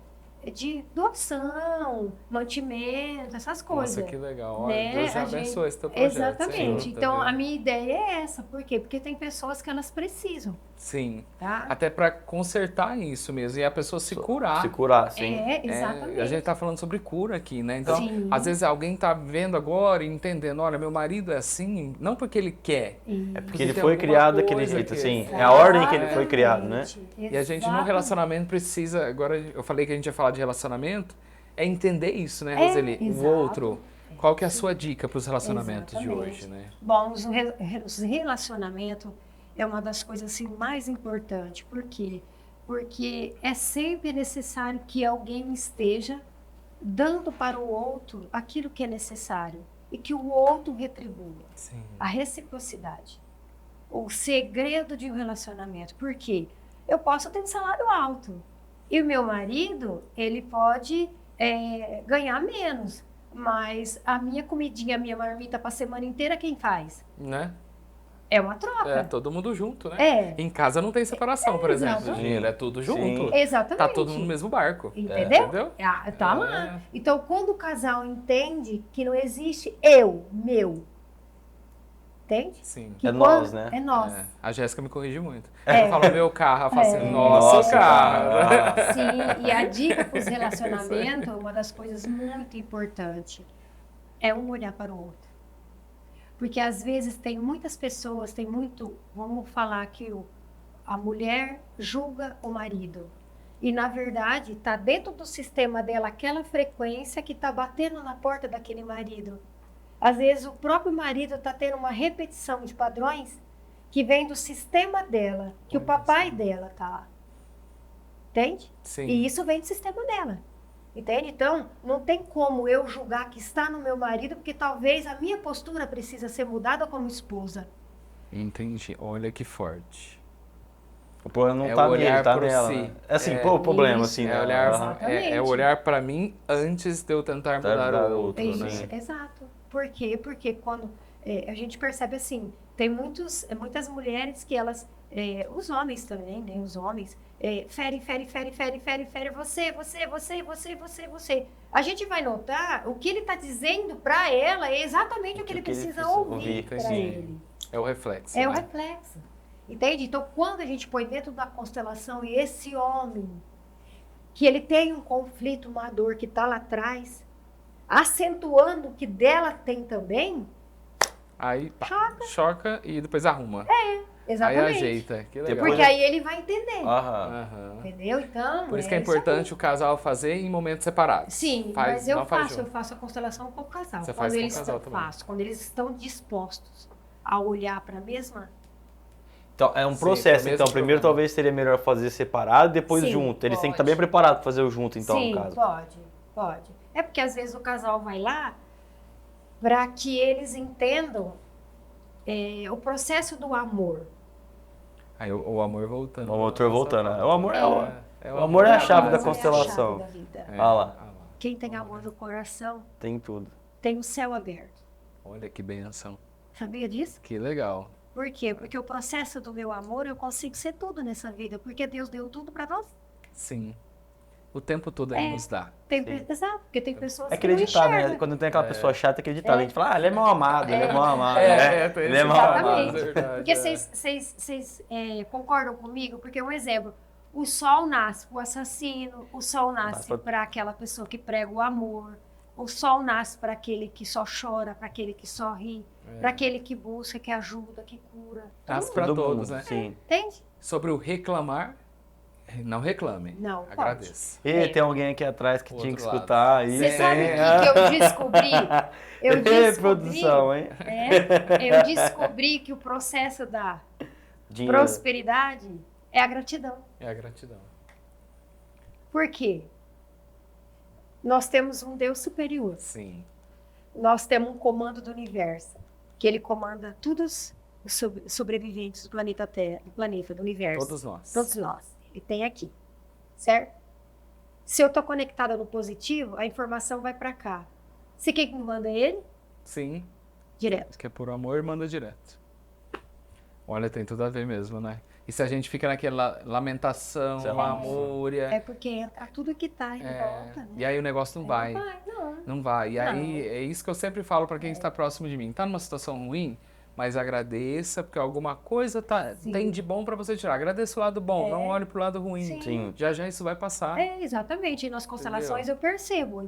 De doação, mantimento, essas coisas. Nossa, que legal. Olha, Né? Deus já A gente- abençoe esse teu projeto. Exatamente. Senhor, tá Então, vendo? a minha ideia é essa. Por quê? Porque tem pessoas que elas precisam, Sim. tá? Até pra consertar isso mesmo e a pessoa se curar. Se curar, sim. Exatamente. A gente tá falando sobre cura aqui, né? Então, Sim. às vezes alguém tá vendo agora e entendendo, olha, meu marido é assim, não porque ele quer. É porque Porque ele tem foi alguma criado daquele coisa jeito, que- assim. É a ordem que ele foi criado, né? Exatamente. E a gente no Exatamente. relacionamento precisa, agora eu falei que a gente ia falar de relacionamento, é entender isso, né, Roseli? O exato. outro. Qual que é a sua dica para os relacionamentos de Exatamente. hoje, né? Bom, os relacionamentos é uma das coisas assim, mais importantes. Por quê? Porque é sempre necessário que alguém esteja dando para o outro aquilo que é necessário e que o outro retribua. Sim. A reciprocidade. O segredo de um relacionamento. Por quê? Eu posso ter um salário alto e o meu marido, ele pode ganhar menos. Mas a minha comidinha, a minha marmita para a semana inteira, quem faz? Né? É uma troca. É todo mundo junto, né? É. Em casa não tem separação, por exemplo, do exatamente. dinheiro, é tudo junto. Sim. Exatamente. Tá todo mundo no mesmo barco. Entendeu? Tá É. lá. Então, quando o casal entende que não existe eu, meu, entende? Sim. Que É nós, né? É nós. É. A Jéssica me corrige muito. É. Eu falo meu carro, ela fala assim, É. nosso Nossa, carro. cara. Sim, e a dica para os relacionamentos, uma das coisas muito importantes, é um olhar para o outro. Porque às vezes tem muitas pessoas, vamos falar que a mulher julga o marido. E na verdade está dentro do sistema dela aquela frequência que está batendo na porta daquele marido. Às vezes o próprio marido está tendo uma repetição de padrões que vem do sistema dela, que o papai dela tá lá. Entende? Sim. E isso vem do sistema dela. Entende? Então, não tem como eu julgar que está no meu marido, porque talvez a minha postura precisa ser mudada como esposa. Entendi. Olha que forte. O problema não É tá o olhar nele, tá pro nela. si. Né? É assim, É, pô, o problema, isso, assim, É né? olhar, Aham. é olhar pra mim antes de eu tentar mudar Mudar o o outro, outro, né? sim. Exato. Por quê? Porque quando a gente percebe assim, tem muitas mulheres que elas, os homens também, né? Os homens, fere você. A gente vai notar o que ele está dizendo para ela é exatamente o que ele precisa ouvir para Sim. ele. É o reflexo. É o né? reflexo. Entende? Então, quando a gente põe dentro da constelação e esse homem, que ele tem um conflito, uma dor que está lá atrás, acentuando o que dela tem também, Aí pá, choca e depois arruma. Aí exatamente. ajeita. Que legal. Porque aí ele vai entender. Aham. Aham. Entendeu? Então. Por isso que é isso importante o casal fazer em momentos separados. Sim, Faz, mas eu não faz faço junto. a constelação com o casal. Você Quando faz com o eles casal estão, também. quando eles estão dispostos a olhar para a mesma. Então, é um Sim, processo. foi o Então, mesmo primeiro problema. talvez seria melhor fazer separado, depois Sim, junto. Eles têm que estar pode. bem preparados para fazer o junto, então, Sim, no caso. pode. É porque às vezes o casal vai lá para que eles entendam o processo do amor. Aí o amor voltando. O motor voltando. O amor é o... É o amor é a chave da O amor constelação. É a chave da vida. É. Olha lá. Quem tem amor no coração Tem tudo. tem o céu aberto. Olha que benção. Sabia disso? Que legal. Por quê? Porque o processo do meu amor eu consigo ser tudo nessa vida, porque Deus deu tudo para nós. Sim. O tempo todo ele nos dá. Exato, porque tem pessoas É que não acreditar, né? enxergam. Quando tem aquela pessoa chata, acreditar. A gente fala, ele é mal amado, ele é mal amado. Ele é mal Exatamente. amado. verdade, Porque é. vocês concordam comigo? Porque um exemplo, o sol nasce para o assassino, o sol nasce para aquela pessoa que prega o amor, o sol nasce para aquele que só chora, para aquele que só ri. para aquele que busca, que ajuda, que cura. As para Todo todos, mundo, né? Sim. Entende? Sobre o reclamar, não reclame. Não, pode. Agradeça. E tem alguém aqui atrás que O tinha que outro lado. escutar aí. Você sabe o que eu descobri? Eu Ê, descobri, produção, hein? eu descobri que o processo da Dinheiro. prosperidade é a gratidão. É a gratidão. Por quê? Nós temos um Deus superior. Sim. Nós temos um comando do universo, que ele comanda todos os sobreviventes do planeta Terra, do planeta, do universo. Todos nós. Todos nós. Ele tem aqui, certo? Se eu estou conectada no positivo, a informação vai para cá. Se quem manda é ele, Sim. direto. Que é por amor, manda direto. Olha, tem tudo a ver mesmo, né? E se a gente fica naquela lamentação, Sei lá. lamúria, É porque entra tudo que tá em volta, né? e aí o negócio não vai. Não vai, não. Não vai. E Não. aí é isso que eu sempre falo para quem está próximo de mim. Tá numa situação ruim, mas agradeça, porque alguma coisa Sim. tem de bom para você tirar. Agradeça o lado bom, não olhe pro lado ruim. Sim. Sim. Já já isso vai passar. É, exatamente. E nas constelações eu percebo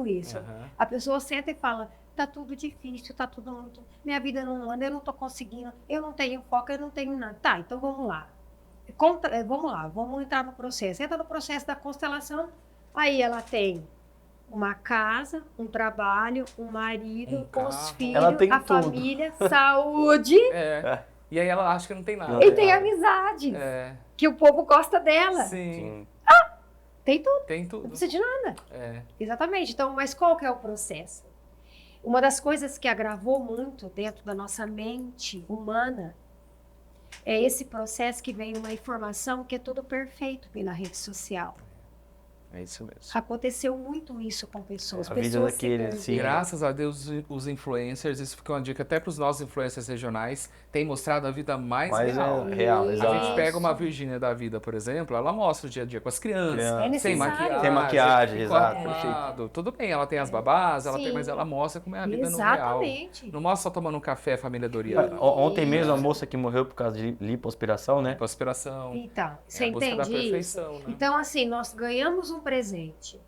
isso. Aham. A pessoa senta e fala, tá tudo difícil, tá tudo muito... Minha vida não anda, eu não tô conseguindo, eu não tenho foco, eu não tenho nada. Tá, então vamos lá. Vamos lá, vamos entrar no processo. Entra no processo da constelação, aí ela tem uma casa, um trabalho, um marido, Um carro. os filhos, Ela tem a tudo. família, saúde É. E aí ela acha que não tem nada. e tem amizade, É. que o povo gosta dela. Sim. Sim. Tem tudo, Tem não tudo. precisa de nada. É. Exatamente. Então, mas qual que é o processo? Uma das coisas que agravou muito dentro da nossa mente humana é esse processo que vem uma informação que é tudo perfeito na rede social. É isso mesmo. Aconteceu muito isso com pessoas. A vida Pessoas se daquele, perderam. sim. Graças a Deus, os influencers, isso fica uma dica até para os nossos influencers regionais, tem mostrado a vida mais Mas real. é real, Isso. A exato. gente pega uma Virgínia da vida, por exemplo, ela mostra o dia a dia com as crianças, Criança. É sem necessário. maquiagem. Sem maquiagem, com exato, arrumado. Tudo bem, ela tem as babás, ela tem, Sim. mas ela mostra como é a vida no real. Exatamente. Não mostra só tomando um café, a família Doriana. Ontem mesmo a moça que morreu por causa de lipoaspiração, né? Aspiração. Então, você É a busca da entende isso? perfeição, né? Então, assim, nós ganhamos um presente.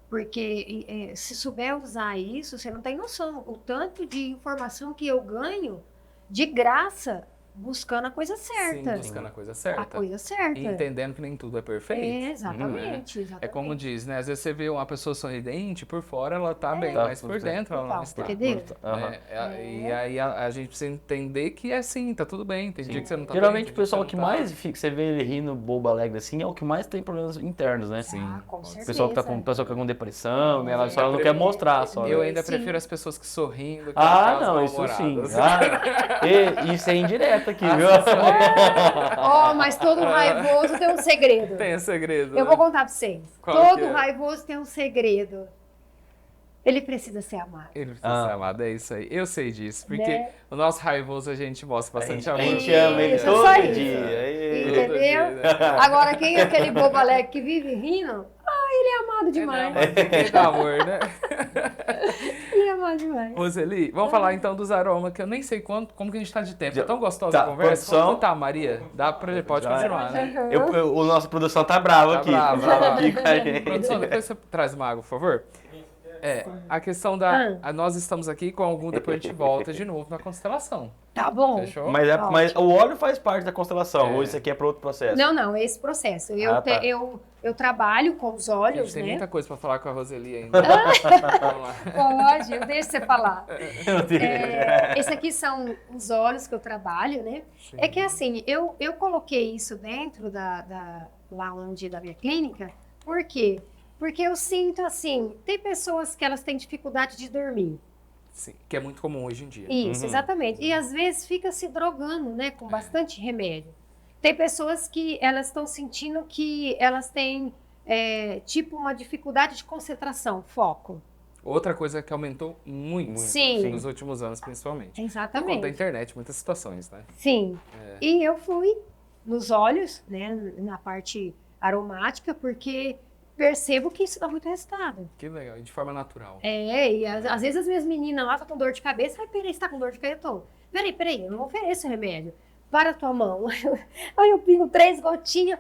Porque se souber usar isso, você não tem noção. O tanto de informação que eu ganho de graça buscando a coisa certa. Sim, buscando a coisa A certa. coisa certa. E entendendo que nem tudo é perfeito. É, exatamente, exatamente. É como diz, né? Às vezes você vê uma pessoa sorridente, por fora ela tá bem, Tá, mas por tudo bem. dentro ela não Total, está. entendeu? Aham. E aí a gente precisa entender que é assim, tá tudo bem. Tem dia que você não tá Geralmente bem, o tem dia pessoal você que não tá. mais fica, você vê ele rindo bobo alegre assim, é o que mais tem problemas internos, né? Sim. Ah, com O O certeza. pessoal que tá com, pessoa que tá com depressão, né? Ela É. só não quer mostrar só. Eu Né? ainda Sim. prefiro as pessoas que sorrindo que Ah, aquelas não, isso sim. mal-humoradas. Ah, isso é indireto aqui, viu? Oh, mas todo raivoso tem um segredo. Tem esse segredo. Eu né? vou contar pra vocês. Qual Todo que é? raivoso tem um segredo. Ele precisa ser amado. Ele precisa ser amado, é isso aí. Eu sei disso, porque Né? o nosso raivoso a gente mostra bastante A amor. gente ama ele Isso, todo só isso. dia. Aí. Todo Entendeu? dia, né? Agora, quem é aquele bobo alegre que vive rindo? Ah, ele é amado demais. É, não, mas dá amor, né? Ele é amado demais. Roseli, vamos falar então dos aromas, que eu nem sei como que a gente tá de tempo. Já- É tão gostosa tá, a conversa. produção. Como tá, Maria? Pode Já é. continuar, né? O nosso produção tá bravo Tá aqui. bravo, tá bravo. Aqui com a gente. Produção, depois você traz uma água, por favor. A questão nós estamos aqui com algum, depois a gente volta de novo na constelação. Tá bom. Fechou? Mas o óleo faz parte da constelação, É. ou isso aqui é para outro processo? Não, esse processo. Ah, tá. Eu trabalho com os A olhos, gente tem né? muita coisa pra falar com a Roseli ainda. Vamos lá. Pode, eu deixo você falar. Meu Deus. Esse aqui são os olhos que eu trabalho, né? É que assim, eu coloquei isso dentro lá onde da minha clínica, por quê? Porque eu sinto assim, tem pessoas que elas têm dificuldade de dormir. Sim, que é muito comum hoje em dia. Isso, exatamente. E às vezes fica se drogando, né, com bastante remédio. Tem pessoas que elas estão sentindo que elas têm, tipo, uma dificuldade de concentração, foco. Outra coisa que aumentou muito Sim. nos últimos anos, principalmente. Por conta da Exatamente. internet, muitas situações, né? Sim. E eu fui nos olhos, né, na parte aromática, porque percebo que isso dá muito resultado. Que legal, e de forma natural. E às vezes as minhas meninas lá estão com dor de cabeça. Ai, peraí, você tá com dor de cabeça? Eu tô. Peraí, eu não ofereço remédio. Para a tua mão. Aí eu pingo 3 gotinhas,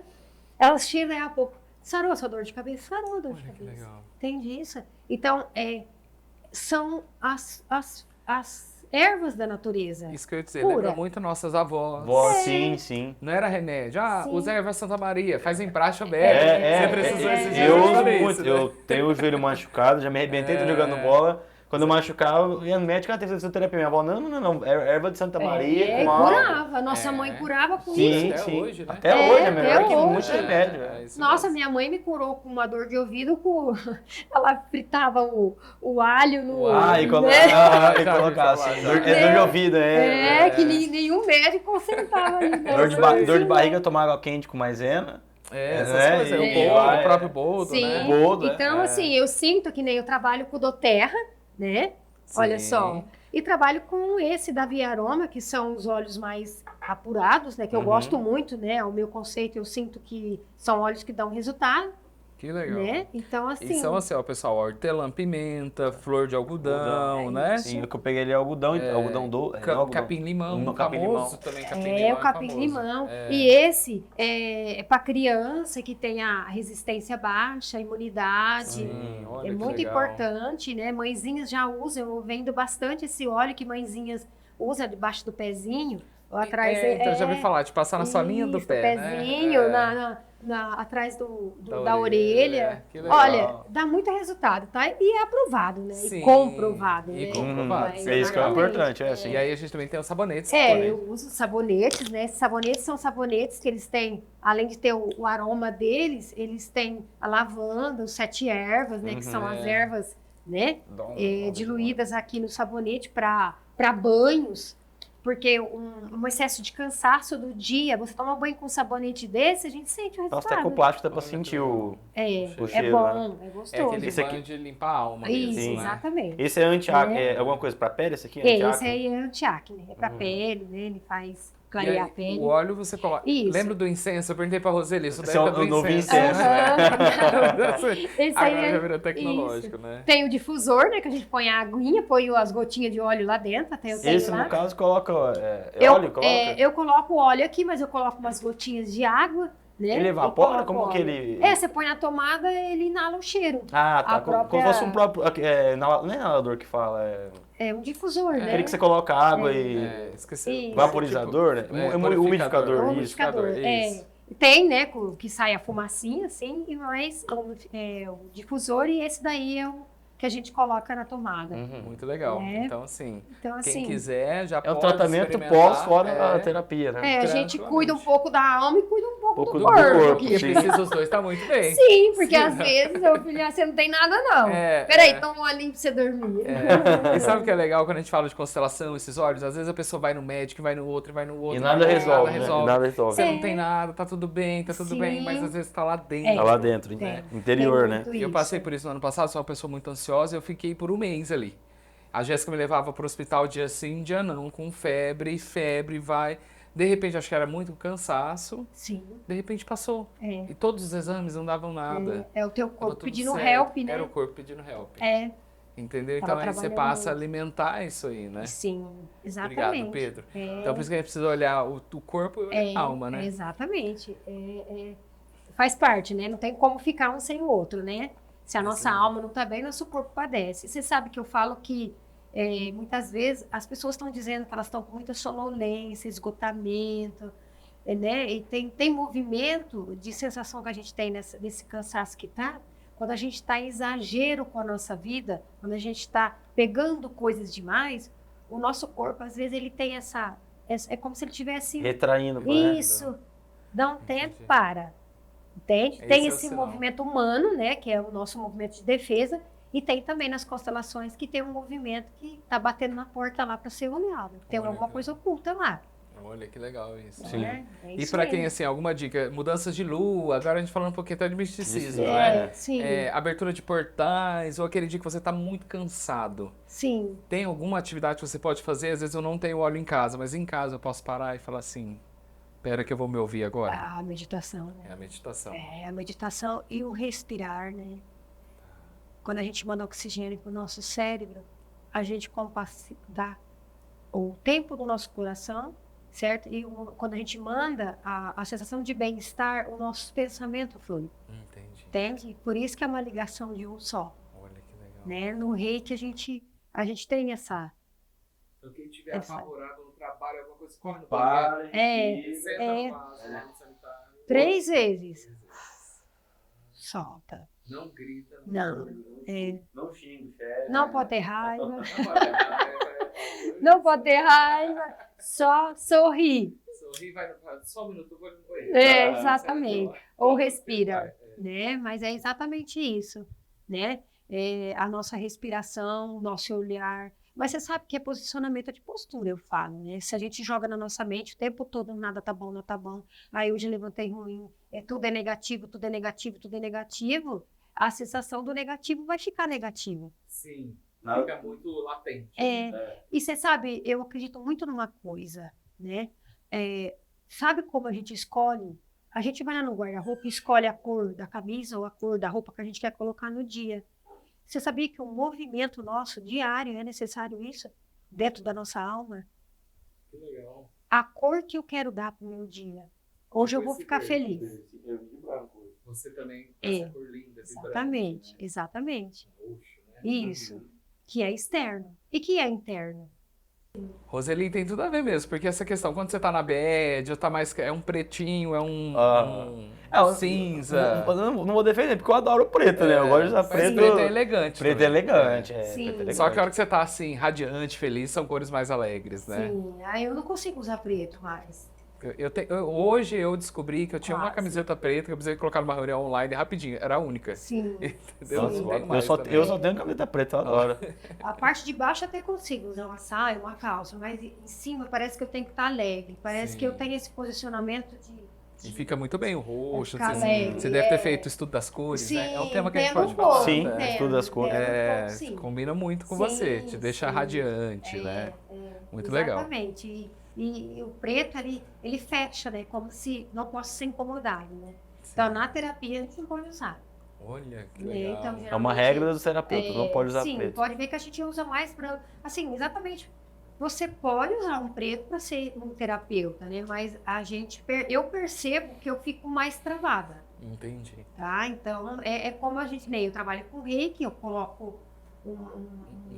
elas tiram aí a pouco. Sarou a sua dor de cabeça? Sarou a dor de Olha que cabeça. legal. Entende isso? Então, são ervas da natureza. Isso que eu ia dizer, Pura. lembra muito nossas avós. Sim. Não era remédio. Ah, Sim. usa erva Santa Maria, faz em praxe aberta. Você precisou esses dias eu uso fazer muito. isso, né? Eu tenho o joelho machucado, já me arrebentei tô jogando bola. Quando eu machucava, eu ia no médico, tem fisioterapia. Minha avó, não, erva de Santa Maria. É, com álcool. curava. Nossa mãe curava com Sim, isso. Até sim. hoje, né? Até hoje, é melhor até que hoje. muito remédio. Isso Nossa, mesmo. minha mãe me curou com uma dor de ouvido com... Ela fritava o alho no... Ah, e né? colocar assim, dor de ouvido, Que nenhum médico consertava ali. né? Dor de barriga, tomar água quente com maisena. Essas né? coisas. E O boldo, vai- o próprio boldo, Sim, né? Boldo, então assim, eu sinto que nem eu trabalho com o doTERRA, né? Olha Sim. só. E trabalho com esse da Via Aroma, que são os óleos mais apurados, né? Que eu gosto muito, né? O meu conceito, eu sinto que são óleos que dão resultado, Que legal. né? Então, E assim... são assim, ó, pessoal, hortelã, pimenta, flor de algodão, né? Sim, o que eu peguei ali é algodão, algodão do... Capim-limão, capim-limão. famoso também, capim-limão É, o capim-limão. famoso. E esse é para criança que tem a resistência baixa, a imunidade. Sim, olha É que muito legal. importante, né? Mãezinhas já usam, eu vendo bastante esse óleo que mãezinhas usam debaixo do pezinho, ou atrás. Então, já ouvi falar, de passar na solinha do isso, pé, pezinho, né? atrás Da da orelha. que legal. Olha, dá muito resultado, tá? E é aprovado, né? Sim, E comprovado, e né? comprovado, Mas, É isso que é exatamente. importante, é assim. E aí a gente também tem os sabonetes. Eu uso sabonetes, né? Esses sabonetes são sabonetes que eles têm, além de ter o aroma deles, eles têm a lavanda, os 7 ervas, né? Que são as ervas, né? Diluídas aqui no sabonete para banhos. Porque um excesso de cansaço do dia, você toma banho com um sabonete desse, a gente sente o resultado. Nossa, até com o plástico dá pra sentir o É cheiro, bom, é É gostoso. aquele Esse aqui- banho de limpar a alma Isso, mesmo, né? exatamente. Esse é anti-acne, É. é alguma coisa pra pele esse aqui? Esse Anti-acne? aí é antiacne, é pra pele, né? Ele faz E clarear aí, a pele. o óleo você coloca. Isso. Lembra do incenso? Eu perguntei pra Roseli, isso daí Esse é é o do novo incenso. incenso. Esse Agora aí já virou isso. tecnológico, né? Tem o difusor, né? Que a gente põe a aguinha, põe as gotinhas de óleo lá dentro, até eu tenho Esse, lá. no caso, coloca eu, óleo? Coloca? eu coloco óleo aqui, mas eu coloco umas gotinhas de água, né? Ele E evapora? coloco Como que óleo. ele... Você põe na tomada, ele inala o cheiro. Ah, tá. a Como própria- se fosse um próprio... não é inalador que fala, É um difusor, né? aquele que você coloca água e... Esqueci. Isso. Vaporizador, né? Purificador. Umidificador, isso. Umidificador. isso. Tem, né? Que sai a fumacinha, assim, e mais o difusor, e esse daí é o que a gente coloca na tomada. Muito legal. É. Então, assim, Então, quem assim, quiser já É um pode tratamento experimentar. pós, fora a terapia, né? a gente tranquilamente. cuida um pouco da alma e cuida um pouco Pouco do do corpo. corpo, aqui. sim. Precisa os dois, tá muito bem. Sim, porque às vezes eu filho, você não tem nada, não. Peraí, toma um olhinho pra você dormir. E sabe o que é legal quando a gente fala de constelação, esses olhos? Às vezes a pessoa vai no médico, vai no outro, vai no outro. E nada vai no outro, resolve, nada né? resolve. E nada resolve. Você não tem nada, tá tudo bem, Sim. mas às vezes tá lá dentro. Tá lá dentro, Tem. interior, Tem né? muito E eu isso. passei por isso no ano passado, sou uma pessoa muito ansiosa, eu fiquei por um mês ali. A Jéssica me levava pro hospital dia sim, dia não, com febre, vai. De repente, acho que era muito cansaço, Sim, de repente passou. é. E todos os exames não davam nada. É o teu Tava corpo tudo pedindo certo. help, né? Era o corpo pedindo help. É, Entendeu? Tava Então aí você trabalhando passa a muito. alimentar isso aí, né? sim, exatamente. Obrigado, Pedro. É. Então por isso que a gente precisa olhar o corpo e a alma, né? Exatamente. Faz parte, né? Não tem como ficar um sem o outro, né? Se a nossa alma não tá bem, nosso corpo padece. Você sabe que eu falo que muitas vezes as pessoas estão dizendo que elas estão com muita sonolência, esgotamento, né? E tem movimento de sensação que a gente tem nesse cansaço que tá, quando a gente está em exagero com a nossa vida, quando a gente está pegando coisas demais, o nosso corpo, às vezes, ele tem é como se ele tivesse... Retraindo. Isso. Dá um tempo, Entendi. para. Entende? Esse Tem é o esse sinal. movimento humano, né? Que é o nosso movimento de defesa. E tem também nas constelações que tem um movimento que está batendo na porta lá para ser olhado. Tem Olha alguma que coisa oculta lá. Olha que legal isso. Sim. Né? É E isso pra aí. quem, assim, alguma dica? Mudanças de lua, agora a gente falando um pouquinho até de misticismo, Sim. né? Sim, Abertura de portais, ou aquele dia que você tá muito cansado. sim. Tem alguma atividade que você pode fazer? Às vezes eu não tenho óleo em casa, mas em casa eu posso parar e falar assim, pera que eu vou me ouvir agora. A meditação, né? É a meditação. A meditação e o respirar, né? Quando a gente manda oxigênio para o nosso cérebro, a gente dá o tempo do nosso coração, certo? E quando a gente manda a sensação de bem-estar, o nosso pensamento flui, Entendi. entende? Por isso que é uma ligação de um só, Olha que legal. né? No Reiki a gente tem Então quem estiver apavorado no trabalho, alguma coisa, corre no Para. banheiro. É, Senta é. fácil, lá no sanitário. 3 vezes. Solta. Não grita. Não. É. Não xingue, chefe. Não pode ter raiva. Não pode errar, Não pode ter raiva. Só sorrir. Sorri, vai só um minuto, eu vou no banheiro. Exatamente. Ou respira, né? Mas é exatamente isso, né? A nossa respiração, nosso olhar. Mas você sabe que é posicionamento de postura, eu falo, né? Se a gente joga na nossa mente o tempo todo, nada tá bom, não tá bom. Aí hoje levantei ruim, tudo é negativo, tudo é negativo, tudo é negativo. A sensação do negativo vai ficar negativo. Sim, Não. fica muito latente. E você sabe, eu acredito muito numa coisa, né? Sabe como a gente escolhe? A gente vai lá no guarda-roupa e escolhe a cor da camisa ou a cor da roupa que a gente quer colocar no dia. Você sabia que um movimento nosso diário é necessário isso? Dentro da nossa alma? Que legal. A cor que eu quero dar para o meu dia. Hoje eu vou ficar feliz. Você também É. essa cor linda, Exatamente, vibrante, exatamente. né? Roxo, né? Isso. Que é externo. E que é interno? Roseli, tem tudo a ver mesmo, porque essa questão, quando você tá na bad, ou tá mais. É um pretinho, é um cinza. Não vou defender, porque eu adoro preto, né? Eu gosto de usar Mas preto. preto é elegante. Preto é também. elegante, Sim. preto é elegante. Só que a hora que você tá assim, radiante, feliz, são cores mais alegres, né? Sim. Eu não consigo usar preto mais. Hoje eu descobri que eu tinha uma Quase. camiseta preta que eu precisei colocar numa reunião online rapidinho, era a única. Sim. Entendeu? Nossa, Não tenho eu mais só, também. eu só tenho camiseta preta, eu adoro. A parte de baixo até consigo usar uma saia, uma calça, mas em cima parece que eu tenho que estar alegre. Parece Sim. que eu tenho esse posicionamento de... E fica muito bem o roxo. Ficar Você, alegre, você deve ter feito o estudo das cores, Sim, né? É um tema que a gente tem pode um falar. pouco, Sim, tem, estudo das cores. tem um É, pouco, sim. combina muito com Sim, você, te deixa sim. radiante, né? Muito legal. Exatamente. E o preto ali, ele fecha, né? Como se não possa ser incomodado, né? Então, na terapia, a gente não pode usar. Olha, que Né? legal. Então, É uma regra do terapeuta, não pode usar sim, preto. pode ver que a gente usa mais para... Assim, exatamente. Você pode usar um preto para ser um terapeuta, né? Mas eu percebo que eu fico mais travada, Entendi. tá? Então, é como a gente... Eu trabalho com reiki, eu coloco um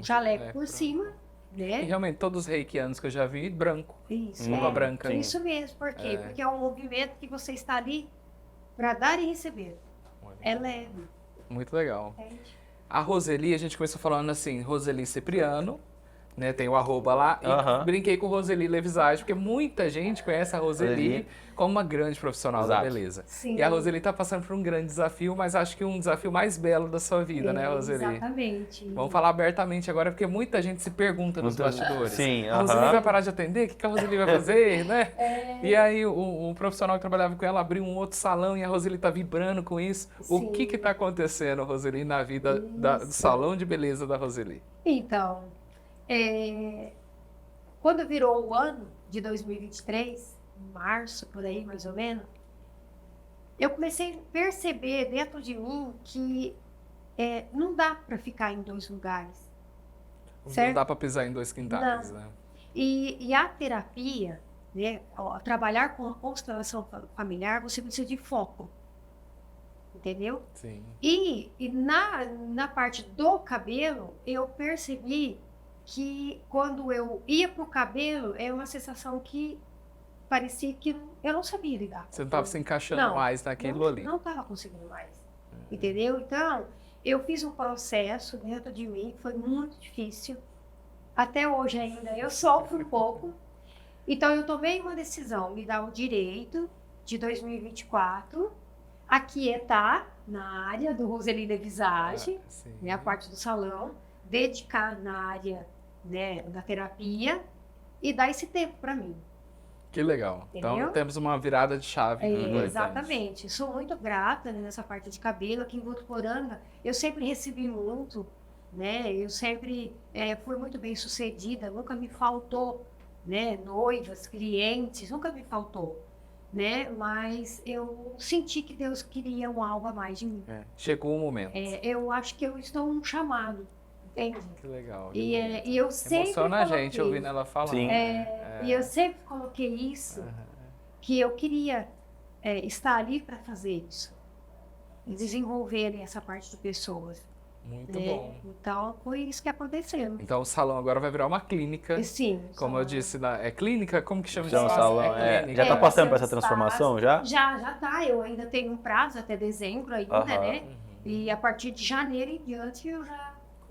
jaleco por cima, E né? realmente, todos os reikianos que eu já vi, branco. Isso, Luva branca. sim. Isso mesmo. Por quê? É. Porque é um movimento que você está ali para dar e receber. Olha, É leve. muito legal. Entende? A Roseli, a gente começou falando assim, Roseli Cipriano, né? Tem o arroba lá. E Aham. brinquei com Roseli Levisage, porque muita gente conhece a Roseli Roseli. como uma grande profissional da Exato. beleza. Sim. E a Roseli está passando por um grande desafio, mas acho que um desafio mais belo da sua vida, né, Roseli? Exatamente. Vamos falar abertamente agora, porque muita gente se pergunta nos bastidores. Sim, A Roseli aham. vai parar de atender? O que a Roseli vai fazer, né? E aí o profissional que trabalhava com ela abriu um outro salão e a Roseli tá vibrando com isso. O Sim. que tá acontecendo, Roseli, na vida do salão de beleza da Roseli? Então, quando virou o ano de 2023, em março, por aí mais ou menos, eu comecei a perceber dentro de mim que não dá para ficar em 2 lugares. Não Certo? dá pra pisar em 2 quintais, né? E a terapia, né, trabalhar com a constelação familiar, você precisa de foco. Entendeu? Sim. E na parte do cabelo, eu percebi que quando eu ia pro cabelo, é uma sensação que parecia que eu não sabia lidar. Você não tava se encaixando Não, mais naquilo não, ali. Não estava conseguindo mais. Entendeu? Então, eu fiz um processo dentro de mim que foi muito difícil. Até hoje ainda eu sofro um pouco. Então, eu tomei uma decisão, me dar o direito de 2024 aquietar na área do Roseli Levisage, Sim. né, a parte do salão, dedicar na área, né, da terapia e dar esse tempo para mim. Que legal. Entendeu? Então temos uma virada de chave. importante. Exatamente. Sou muito grata, né, nessa parte de cabelo. Aqui em Votuporanga, eu sempre recebi muito, né? Eu sempre fui muito bem sucedida, nunca me faltou, né? Noivas, clientes, nunca me faltou, né? Mas eu senti que Deus queria algo a mais de mim. Chegou o momento. Eu acho que eu estou um chamado, entende? Que legal. E eu sempre Emociona a gente coloquei- ouvindo ela falar. Sim. E eu sempre coloquei isso, que eu queria estar ali para fazer isso. E desenvolverem essa parte de pessoas. Muito né? bom. Então, foi isso que aconteceu. Então o salão agora vai virar uma clínica. Sim. Como eu disse, é clínica? Como que chama Chama esse salão, espaço? É já tá clínica. passando por essa seu transformação, espaço. já? Já tá. Eu ainda tenho um prazo até dezembro ainda, Aham. né? E a partir de janeiro em diante eu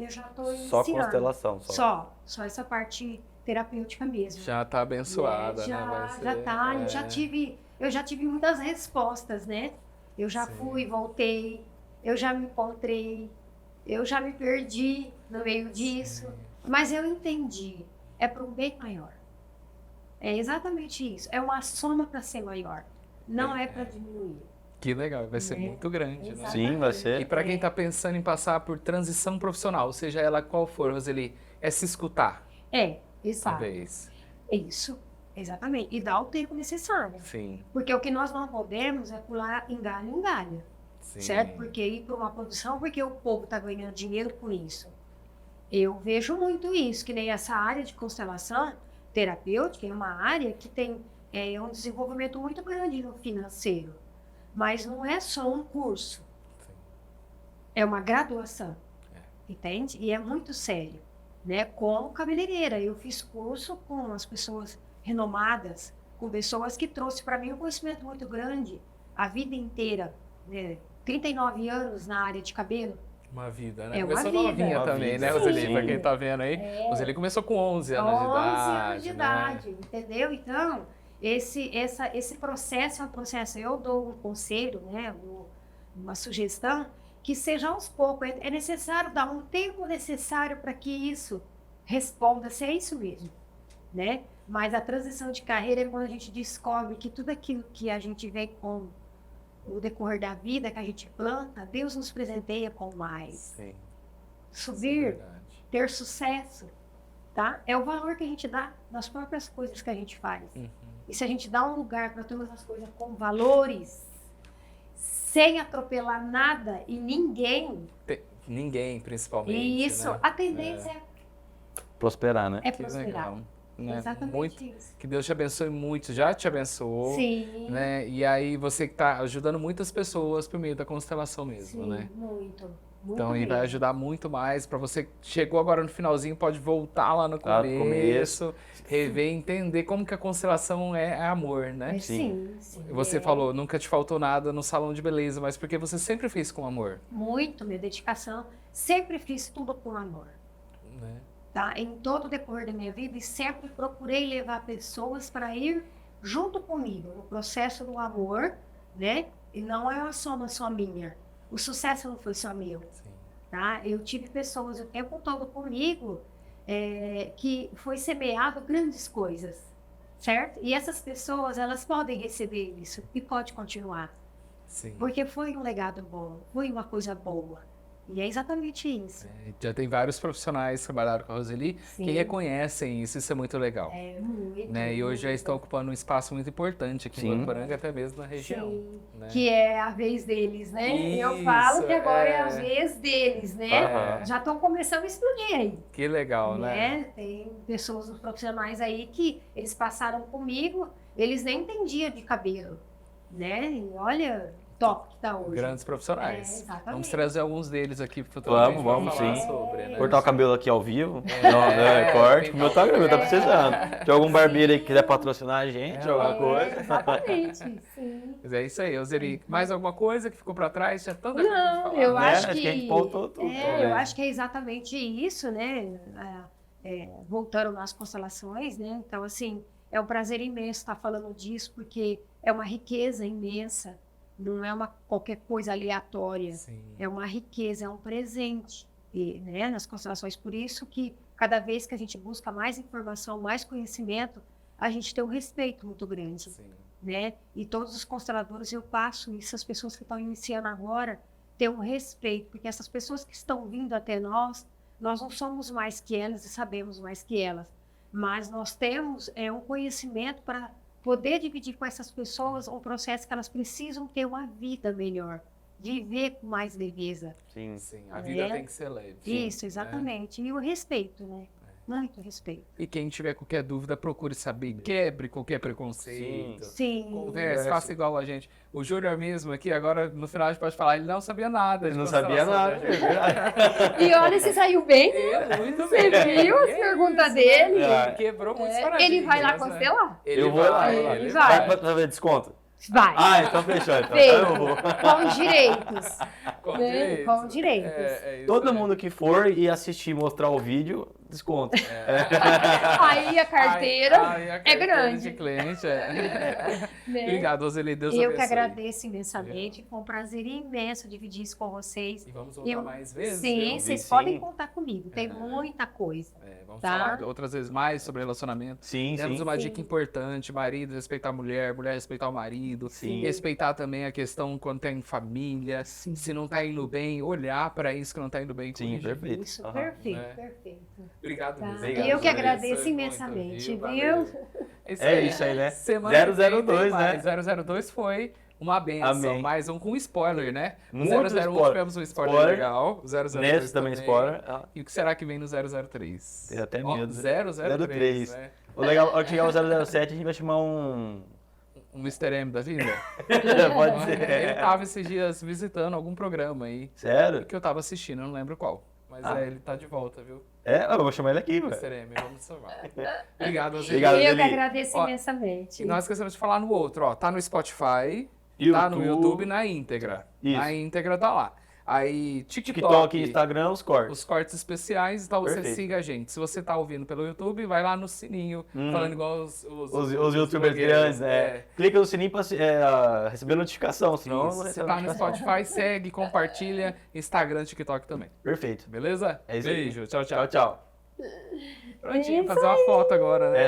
já tô Só iniciando. constelação, só. Só essa parte terapêutica mesmo. Já tá abençoada, já, né? Vai ser, já tá. é. Eu já tive muitas respostas, né? Eu já Sim. fui, voltei, eu já me encontrei, eu já me perdi no meio disso. Mas eu entendi, é para um bem maior. É exatamente isso. É uma soma para ser maior. Não é para diminuir. Que legal, vai ser muito grande, né? Exato. Sim, vai E ser. para quem tá pensando em passar por transição profissional, seja ela qual for, Roseli, é se escutar, Exato. talvez. Isso, exatamente. E dar o tempo necessário. Sim, Porque o que nós não podemos é pular em galho em galho. sim. Certo? Porque ir para uma produção, porque o povo está ganhando dinheiro com isso. Eu vejo muito isso, que nem essa área de constelação terapêutica é uma área que tem um desenvolvimento muito grande no financeiro. Mas não é só um curso, Sim. é uma graduação, entende? E é muito sério, né? Como cabeleireira, eu fiz curso com as pessoas renomadas, com pessoas que trouxeram para mim um conhecimento muito grande, a vida inteira, né? 39 anos na área de cabelo. Uma vida, né? É uma Começou vida. novinha Uma também, vida. né, Roseli? Sim. Pra quem tá vendo aí, Roseli começou com 11 anos de 11 idade. anos de né? idade, entendeu? Então, esse processo é um processo, eu dou um conselho, né, uma sugestão, que seja aos poucos, é necessário dar um tempo necessário para que isso responda se é isso mesmo, né? Mas a transição de carreira é quando a gente descobre que tudo aquilo que a gente vem com o decorrer da vida, que a gente planta, Deus nos presenteia com mais. Sim, Subir, verdade. ter sucesso, tá? É o valor que a gente dá nas próprias coisas que a gente faz. E se a gente dá um lugar para todas as coisas com valores, sem atropelar nada e ninguém, Ninguém, principalmente. isso, né? a tendência Prosperar, né? é Que prosperar. legal. Né? Exatamente Muito, isso. que Deus te abençoe muito, já te abençoou. Sim, Né? E aí você que tá ajudando muitas pessoas por meio da constelação mesmo, sim, né? muito. Então, e vai mesmo. ajudar muito mais para você que chegou agora no finalzinho, pode voltar lá no Lá no começo, rever, entender como que a constelação é amor, né? Sim, sim. Você falou, nunca te faltou nada no salão de beleza, mas porque você sempre fez com amor, Muito, minha dedicação. Sempre fiz tudo com amor. né? Tá? Em todo o decorrer da minha vida, e sempre procurei levar pessoas para ir junto comigo no processo do amor, né? E não é uma soma só minha. O sucesso não foi só meu, Sim. tá? Eu tive pessoas o tempo todo comigo que foi semeado grandes coisas, certo? E essas pessoas, elas podem receber isso e pode continuar, Sim. porque foi um legado bom, foi uma coisa boa. E é exatamente isso. Já tem vários profissionais que trabalharam com a Roseli Sim. que reconhecem isso é muito legal. É muito. Né? E hoje já muito. estão ocupando um espaço muito importante aqui em Sim. Votuporanga, até mesmo na região. Sim, Né? que é a vez deles, né? Eu Isso, falo que agora é a é. vez deles, né? Aham. Já estão começando a explodir aí, Que legal, né? né? Tem pessoas, os profissionais aí que eles passaram comigo, eles nem entendiam de cabelo, né? E olha, top que tá hoje. Grandes profissionais. exatamente. Vamos trazer alguns deles aqui futuramente Vamos, pra falar sim. sobre, né? Cortar o cabelo aqui ao vivo. Não, corte. O meu tá precisando. Tem algum barbeiro aí que quiser patrocinar a gente, alguma coisa. Exatamente, sim. Mas é isso aí, Roseli. Mais alguma coisa que ficou pra trás? Tinha tanta coisa pra Não, falar. eu né? acho Acho que que a gente pautou tudo, eu né? acho que é exatamente isso, né? Voltando nas constelações, né? Então, assim, é um prazer imenso estar falando disso, porque é uma riqueza imensa, não é qualquer coisa aleatória, Sim. é uma riqueza, é um presente, e, né? Nas constelações. Por isso que cada vez que a gente busca mais informação, mais conhecimento, a gente tem um respeito muito grande. Sim. Né? E todos os consteladores eu passo isso, as pessoas que estão iniciando agora ter um respeito, porque essas pessoas que estão vindo até nós não somos mais que elas e sabemos mais que elas, mas nós temos um conhecimento para poder dividir com essas pessoas um processo que elas precisam ter uma vida melhor, viver com mais leveza. Sim. Sim, a vida É. tem que ser leve. Isso, exatamente. E o respeito, né? Ai, que respeito. E quem tiver qualquer dúvida, procure saber, quebre qualquer preconceito. Sim. Converse, faça igual a gente. O Júnior mesmo aqui, agora no final a gente pode falar, ele não sabia nada. Ele de não sabia constelação, nada. né, Júnior? E olha, você saiu bem. Muito Você bem. viu as É perguntas isso, dele? né? Ele quebrou muitos paradigmas. Ele vai lá né? constelar? Ele Eu vou lá. ele Ele vai. Vai fazer desconto? Vai. Ah, então fechou. Então Vem. eu vou. Com direitos. Com Né? direitos. Com direitos. É isso Todo aí. mundo que for e assistir mostrar o vídeo, desconto. Aí a carteira Ai, a é carteira grande. de cliente, Né? Obrigado, Roseli. Deus Eu que abençoe. agradeço imensamente. Foi um prazer imenso dividir isso com vocês. E vamos voltar mais vezes? Sim, viu? vocês Sim. podem contar comigo. Tem muita coisa. Vamos Tá. falar outras vezes mais sobre relacionamento. Sim, Temos sim. uma Sim. dica importante: marido respeitar a mulher, mulher respeitar o marido, Sim. respeitar também a questão quando tá em família, se não tá indo bem, olhar pra isso que não tá indo bem. Sim, corrigir. perfeito. Isso, Aham. perfeito, É. perfeito. Obrigado, Tá. mesmo. Obrigado, Eu que Zé. agradeço Isso, imensamente, muito, viu? É isso aí, né? Semana que vem 002, tem né? mais. 002 foi uma benção, Amém. mais um com spoiler, né? Muito 001 spoiler. tivemos um spoiler, Spoiler. legal. 002 Nesse também spoiler. Ah, E o que será que vem no 003? Tem até Ó, medo. 003, né? O legal, a hora que chegar o 007, a gente vai chamar um... Um Mr. M da vida? Pode ser. Ele tava esses dias visitando algum programa aí, Sério? que eu tava assistindo, eu não lembro qual. Mas ele tá de volta, viu? É? Eu vou chamar ele aqui, velho. Mr. M, vamos salvar. Obrigado, Roseli. Obrigado, Eu que Zeli. agradeço Ó, imensamente. E nós esquecemos de falar no outro, ó. Tá no Spotify, tá no YouTube na íntegra. Isso. Na íntegra tá lá. Aí, TikTok e Instagram, os cortes. os cortes especiais, então você Perfeito. siga a gente. Se você tá ouvindo pelo YouTube, vai lá no sininho, falando igual Os youtubers blogueiros. grandes, né? Clica no sininho pra receber notificação, senão Isso. não Você recebe tá no notificação. Spotify, segue, compartilha, Instagram, TikTok também. Perfeito. Beleza? É isso aí. Beijo, tchau, tchau. Tchau, tchau. Prontinho, fazer uma foto agora, né?